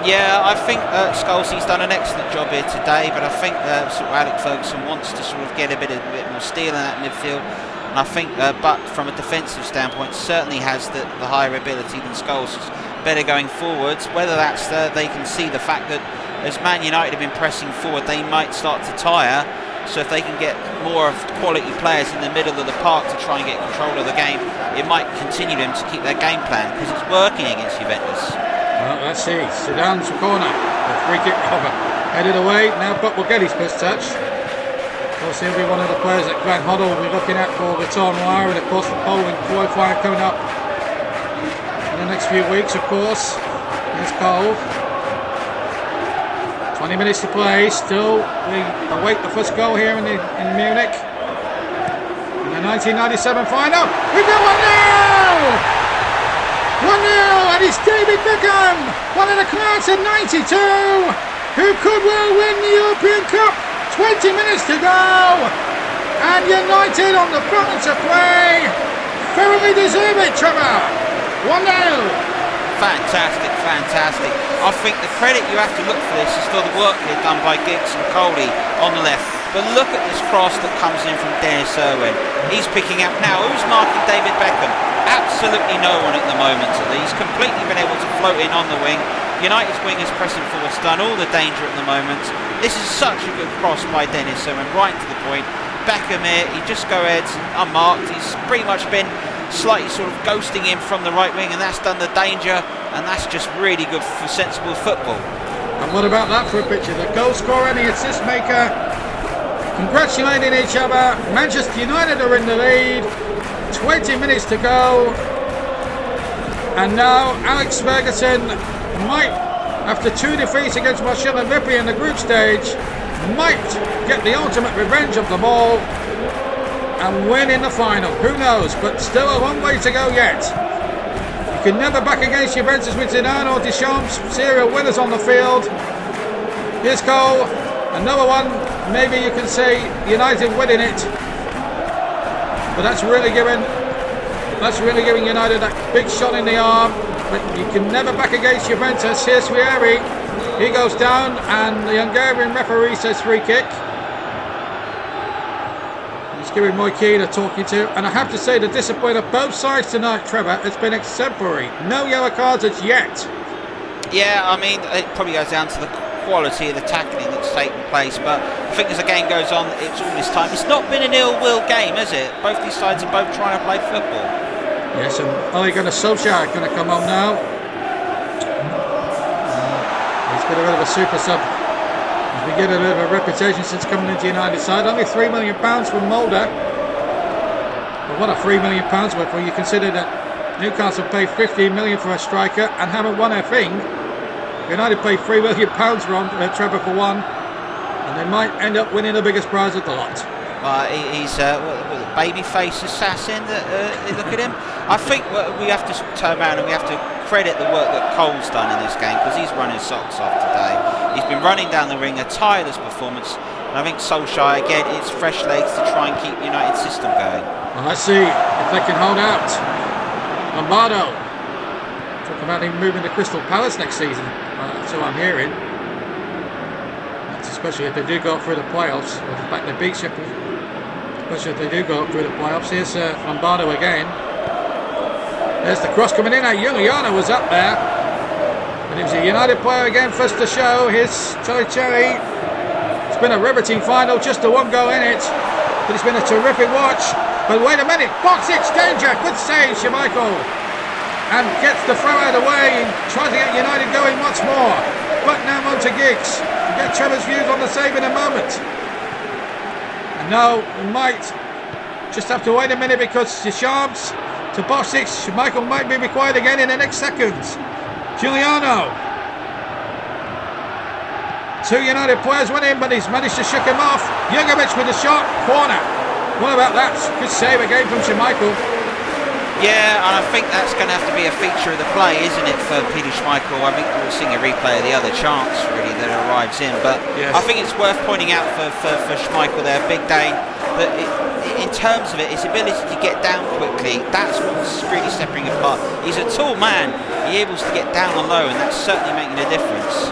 Speaker 1: Yeah, I think Scholesey's done an excellent job here today, but I think sort of Alec Ferguson wants to sort of get a bit more steel in that midfield. And I think, but from a defensive standpoint, certainly has the higher ability than Scholes. Better going forwards. Whether that's they can see the fact that as Man United have been pressing forward, they might start to tire. So if they can get more of quality players in the middle of the park to try and get control of the game, it might continue them to keep their game plan, because it's working against Juventus.
Speaker 17: Well, let's see. Zidane's corner. The free kick over. Headed away. Now Buck will get his first touch. Of course, he'll be one of the players that Grant Hoddle will be looking at for the Tournoi, and of course the Poland qualifier coming up in the next few weeks, of course. Here's Cole. 20 minutes to play. Still, we await the first goal here in Munich. In the 1997 final. We've got 1-0! 1-0, and it's David Beckham, one of the class of 92, who could well win the European Cup. 20 minutes to go, and United on the front of play. Thoroughly deserve it, Trevor. 1-0.
Speaker 1: Fantastic, fantastic. I think the credit you have to look for this is for the work here done by Giggs and Coley on the left. But look at this cross that comes in from Dennis Irwin. He's picking up now. Who's marking David Beckham? Absolutely no one at the moment. He's completely been able to float in on the wing. United's wing is pressing forward, done all the danger at the moment. This is such a good cross by Dennis Irwin, right to the point. Beckham here, he just go ahead unmarked. He's pretty much been slightly sort of ghosting him from the right wing, and that's done the danger, and that's just really good for sensible football.
Speaker 17: And what about that for a picture? The goal scorer and the assist maker congratulating each other. Manchester United are in the lead. 20 minutes to go. And now Alex Ferguson might, after 2 defeats against Marcelo Lippi in the group stage, might get the ultimate revenge of them all and win in the final. Who knows? But still a long way to go yet. You can never back against Juventus with Zidane or Deschamps, serial winners on the field. Here's Cole, another one. Maybe you can say United winning it, but that's really giving United that big shot in the arm. But you can never back against Juventus. Here's Vieri. He goes down, and the Hungarian referee says free kick. He's giving Moy Keane a talking to, and I have to say the disappointment of both sides tonight, Trevor, has been exemplary. No yellow cards as yet.
Speaker 1: Yeah, I mean, it probably goes down to the quality of the tackling that's taken place, but I think as the game goes on, it's all this time. It's not been an ill-will game, has it? Both these sides are both trying to play football.
Speaker 17: Yes, and Ole Gunnar Solskjaer going to come on now. He's been a bit of a super sub. He's been given a bit of a reputation since coming into United side. Only £3 million from Mulder. But what a £3 million worth when you consider that Newcastle paid £15 million for a striker and haven't won a thing. United paid £3 million for Trevor for one, and they might end up winning the biggest prize of the lot.
Speaker 1: He's a baby-face assassin. Look at him. I think we have to turn around and we have to credit the work that Cole's done in this game, because he's running socks off today. He's been running down the ring, a tireless performance, and I think Solskjaer, again, it's fresh legs to try and keep United's system going.
Speaker 17: Well, let's see if they can hold out. Lombardo. Talk about him moving to Crystal Palace next season. That's what I'm hearing. That's especially if they do go up through the playoffs. Or the fact they beat Sheffield. Especially if they do go up through the playoffs. Here's Lombardo again. There's the cross coming in. Giuliano was up there. And he was a United player again, first to show. Here's Cherry. It's been a riveting final, just the one goal in it. But it's been a terrific watch. But wait a minute. Box it, danger. Good save, Schmeichel. And gets the throw out of the way and tries to get United going once more. But now on to Giggs. We'll get Trevor's views on the save in a moment. And now we might just have to wait a minute, because Deschamps to box it. Schmeichel might be required again in the next seconds. Giuliano. 2 United players went in, but he's managed to shook him off. Jurgovic with a shot. Corner. What about that? Good save again from Schmeichel.
Speaker 1: Yeah, and I think that's going to have to be a feature of the play, isn't it, for Peter Schmeichel? I think we'll see a replay of the other chance, really, that arrives in. But yes, I think it's worth pointing out for Schmeichel there, Big Dane, that in terms of it, his ability to get down quickly, that's what's really separating him apart. He's a tall man, He able to get down and low, and that's certainly making a difference.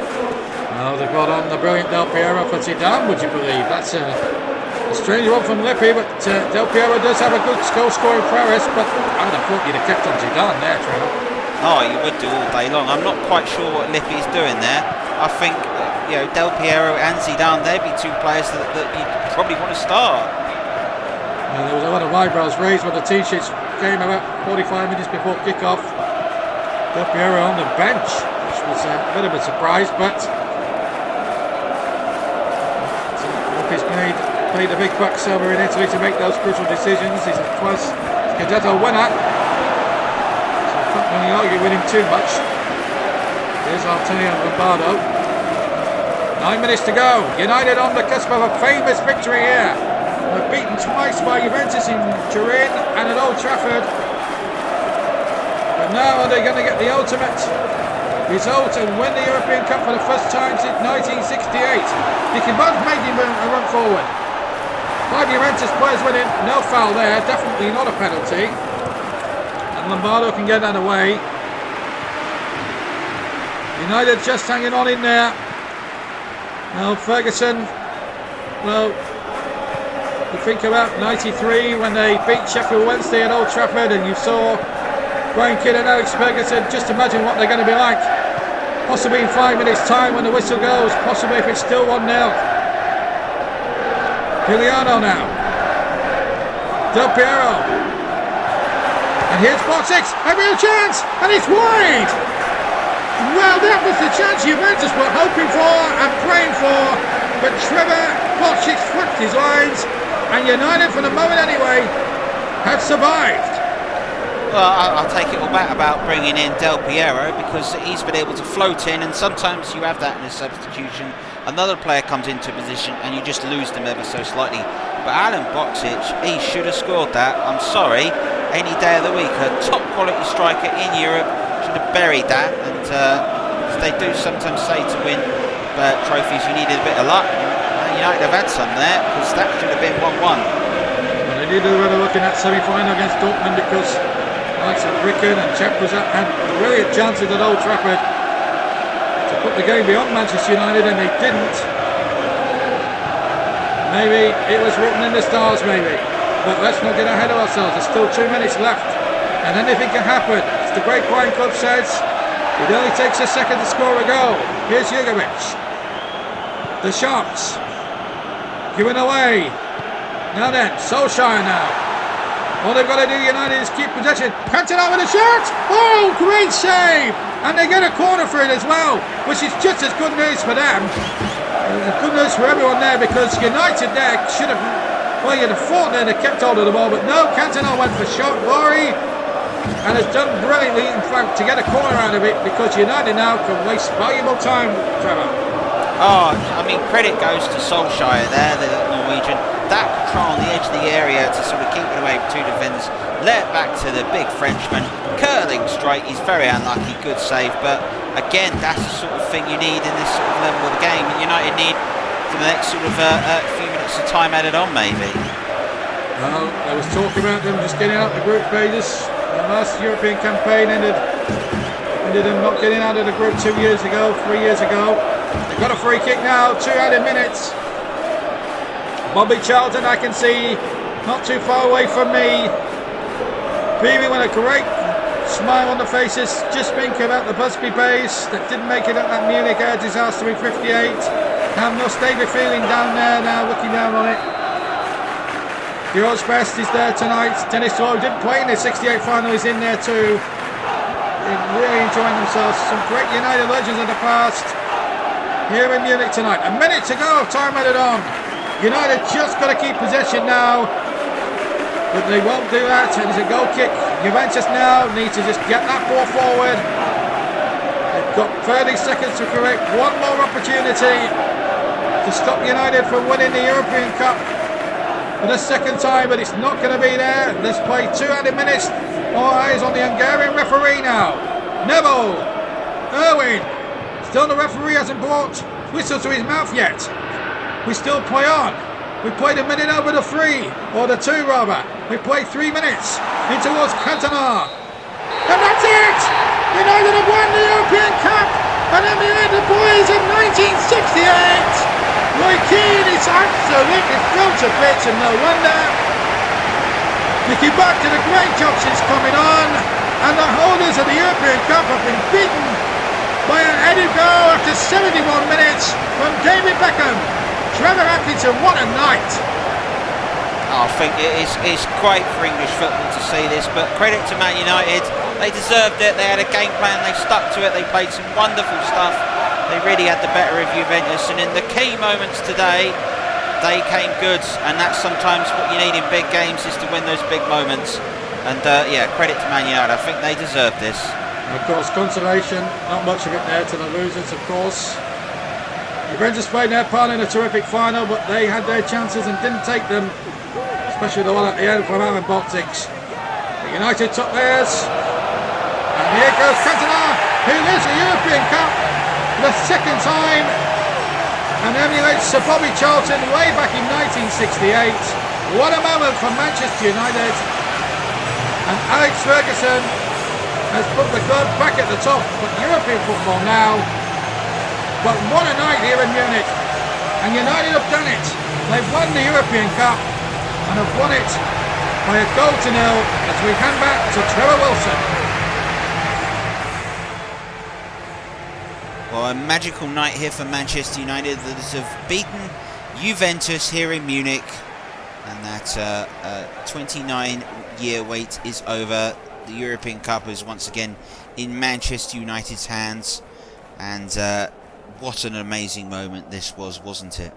Speaker 17: Oh, they've got on the brilliant Del Piero for Zidane, would you believe? That's a strange one from Lippi, but Del Piero does have a good goal-scoring prowess, but I'd have thought you'd have kept on Zidane there, Trevor.
Speaker 1: Oh, you would do all day long. I'm not quite sure what Lippi's doing there. I think, Del Piero and Zidane, they'd be two players that you'd probably want to start.
Speaker 17: There was a lot of eyebrows raised when the team sheets came about 45 minutes before kick-off. Del Piero on the bench, which was a bit of a surprise, but Lippi's played the big bucks over in Italy to make those crucial decisions. He's a twice Scudetto winner, so I can't really argue with him too much. Here's Altay and Lombardo. 9 minutes to go. United on the cusp of a famous victory here. They're beaten twice by Juventus in Turin and at Old Trafford. But now are they going to get the ultimate result and win the European Cup for the first time since 1968? They can both make him a run forward. 5 Juventus players winning, no foul there, definitely not a penalty. And Lombardo can get that away. United just hanging on in there. Now Ferguson, well, you think about 93 when they beat Sheffield Wednesday at Old Trafford, and you saw Brian Kidd and Alex Ferguson. Just imagine what they're going to be like. Possibly in 5 minutes' time when the whistle goes. Possibly if it's still 1-0. Giuliano now. Del Piero. And here's box 6. A real chance. And it's wide. Well, that was the chance Juventus were hoping for and praying for. But Trevor Boccic flipped his lines. And United, for the moment anyway, have survived.
Speaker 1: Well, I'll take it all back about bringing in Del Piero, because he's been able to float in, and sometimes you have that in a substitution. Another player comes into a position and you just lose them ever so slightly. But Alan Boccic, he should have scored that. I'm sorry, any day of the week, a top quality striker in Europe should have buried that. And as they do sometimes say, to win trophies you needed a bit of luck. United have had some there, because that should have been 1-1.
Speaker 17: Well, they did a rather luck in that semi-final against Dortmund, because likes of Ricken and Chapruzat had brilliant chances at Old Trafford to put the game beyond Manchester United, and they didn't. Maybe it was written in the stars, maybe. But let's not get ahead of ourselves. There's still 2 minutes left, and anything can happen. As the great Brian Clough says, it only takes a second to score a goal. Here's Jugovic. The shots. Given away. Now then, Solskjaer now. All they've got to do, United, is keep possession. Cantona with a shot! Oh, great save! And they get a corner for it as well, which is just as good news for them. Good news for everyone there, because United there should have, well, you'd have thought they'd have kept hold of the ball, but no, Cantona went for shot glory and has done brilliantly, in fact, to get a corner out of it, because United now can waste valuable time, Trevor.
Speaker 1: Oh, I mean, credit goes to Solskjaer there, the Norwegian. That control on the edge of the area to sort of keep it away from two defenders. Let it back to the big Frenchman. Curling strike, he's very unlucky, good save. But again, that's the sort of thing you need in this sort of level of the game. And United need for the next sort of few minutes of time added on, maybe.
Speaker 17: Well, there was talk about them just getting out the group phases. The last European campaign ended them not getting out of the group 3 years ago. They've got a free kick now, 2 added minutes. Bobby Charlton, I can see, not too far away from me, beaming with a great smile on the faces. Just think about the Busby Bays that didn't make it at that Munich air disaster in '58. How must they be feeling down there now, looking down on it? George Best is there tonight. Dennis Rowe didn't play in the '68 final, he's in there too. They're really enjoying themselves. Some great United legends of the past here in Munich tonight. A minute to go, time added on. United just got to keep possession now, but they won't do that. It's a goal kick. Juventus now need to just get that ball forward. They've got 30 seconds to create one more opportunity to stop United from winning the European Cup for the second time, but it's not going to be there. Let's play 2 added minutes. All eyes on the Hungarian referee now. Neville, Irwin. Still the referee hasn't brought whistle to his mouth yet. We still play on. We played a minute over the 3, or the 2 rather. We played 3 minutes in towards Cantona. And that's it!
Speaker 2: United have won the European Cup and emulate the boys of 1968. Roy Keane is absolutely thrilled to bits, and no wonder. Mickey Buck did a great job since coming on, and the holders of the European Cup have been beaten by an headed goal after 71 minutes from David Beckham. Trevor Atkinson, what a night!
Speaker 1: I think it's great for English football to see this, but credit to Man United. They deserved it. They had a game plan, they stuck to it, they played some wonderful stuff. They really had the better of Juventus, and in the key moments today, they came good, and that's sometimes what you need in big games, is to win those big moments. And yeah, credit to Man United. I think they deserve this.
Speaker 17: Of course, consolation, not much of it there to the losers, of course. Juventus played their part in a terrific final, but they had their chances and didn't take them, especially the one at the end from Aaron Baltics. United took theirs, and here goes Cantona, who wins the European Cup for the second time, and emulates Sir Bobby Charlton way back in 1968. What a moment for Manchester United, and Alex Ferguson has put the club back at the top of European football now. But what a night here in Munich, and United have done it. They've won the European Cup and have won it by a goal to nil as we hand back to Trevor Wilson.
Speaker 1: Well, a magical night here for Manchester United that have beaten Juventus here in Munich, and that 29-year wait is over. The European Cup is once again in Manchester United's hands, and what an amazing moment this was, wasn't it?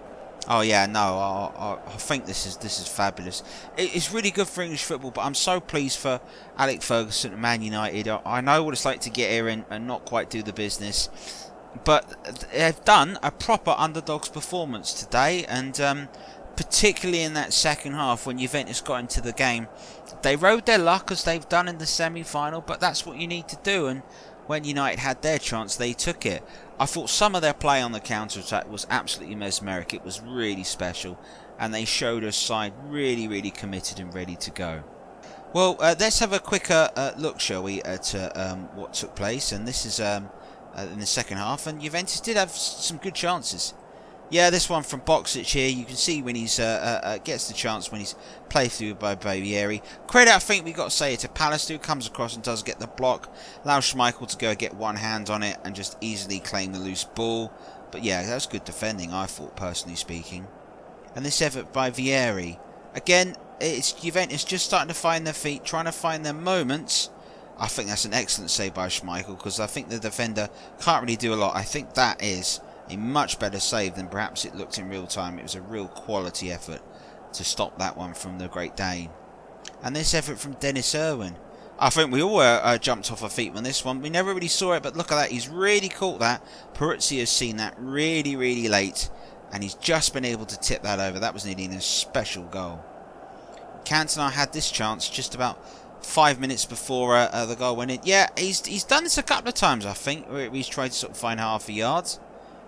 Speaker 1: Oh yeah, no, I think this is fabulous. It's really good for English football, but I'm so pleased for Alex Ferguson and Man United. I know what it's like to get here and not quite do the business, but they've done a proper underdogs performance today, and particularly in that second half when Juventus got into the game, they rode their luck as they've done in the semi-final, but that's what you need to do, and when United had their chance, they took it. I thought some of their play on the counter-attack was absolutely mesmeric. It was really special, and they showed a side really, really committed and ready to go. Well, let's have a quicker look, shall we, at what took place, and this is in the second half, and Juventus did have some good chances. Yeah, this one from Boksic here, you can see when he's gets the chance when he's played through by Vieri. Credit, I think we got to say it to Palace, who comes across and does get the block, allows Schmeichel to go get one hand on it and just easily claim the loose ball. But yeah, that was good defending, I thought, personally speaking. And this effort by Vieri, again, it's Juventus just starting to find their feet, trying to find their moments. I think that's an excellent save by Schmeichel, because I think the defender can't really do a lot. I think that is a much better save than perhaps it looked in real time. It was a real quality effort to stop that one from the Great Dane. And this effort from Dennis Irwin. I think we all jumped off our feet on this one. We never really saw it, but look at that. He's really caught that. Peruzzi has seen that really, really late, and he's just been able to tip that over. That was nearly a special goal. Cantona had this chance just about 5 minutes before the goal went in. Yeah, he's done this a couple of times, I think, where he's tried to sort of find half a yard.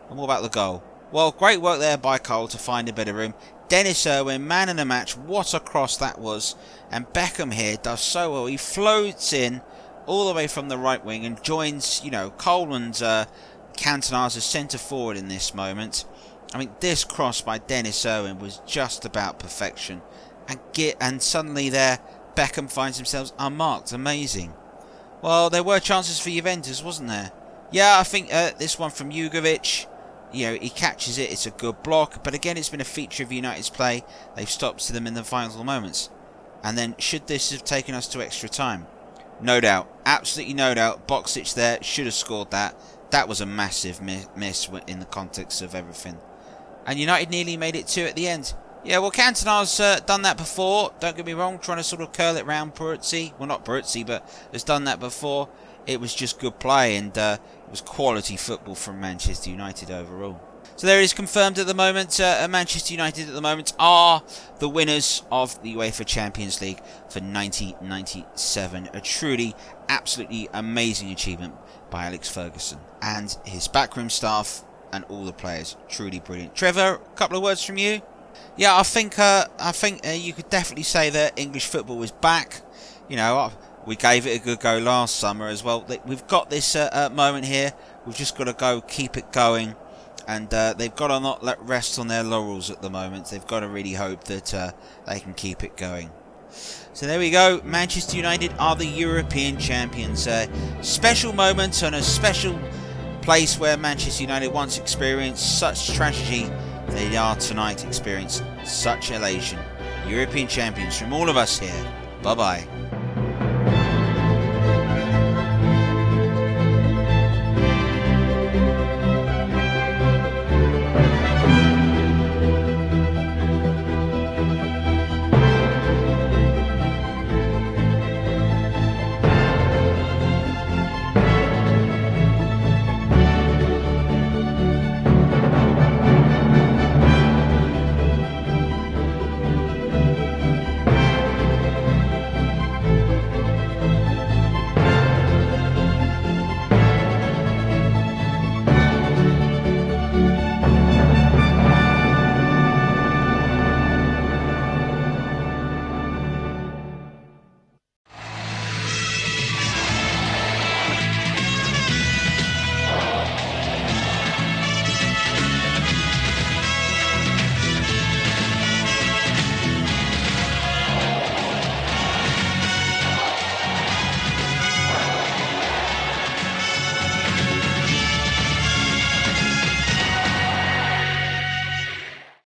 Speaker 1: And what about the goal? Well, great work there by Cole to find a bit of room. Dennis Irwin, man in the match. What a cross that was. And Beckham here does so well. He floats in all the way from the right wing and joins, you know, Cole and Cantona as a centre forward in this moment. I mean, this cross by Dennis Irwin was just about perfection. And suddenly there, Beckham finds himself unmarked. Amazing. Well, there were chances for Juventus, wasn't there? Yeah, I think this one from Jugovic, you know, he catches it. It's a good block. But again, it's been a feature of United's play. They've stopped to them in the final moments. And then, should this have taken us to extra time? No doubt. Absolutely no doubt. Boksic there should have scored that. That was a massive miss in the context of everything. And United nearly made it 2 at the end. Yeah, well, Cantona's done that before. Don't get me wrong, trying to sort of curl it round Peruzzi. Well, not Peruzzi, but has done that before. It was just good play, and it was quality football from Manchester United overall. So there it is confirmed at the moment. Manchester United at the moment are the winners of the UEFA Champions League for 1997. A truly, absolutely amazing achievement by Alex Ferguson and his backroom staff and all the players. Truly brilliant. Trevor, a couple of words from you? Yeah, I think you could definitely say that English football is back. You know, We gave it a good go last summer as well. We've got this moment here. We've just got to go keep it going. And they've got to not let rest on their laurels at the moment. They've got to really hope that they can keep it going. So there we go. Manchester United are the European champions. Special moment and a special place where Manchester United once experienced such tragedy. They are tonight experiencing such elation. European champions from all of us here. Bye-bye.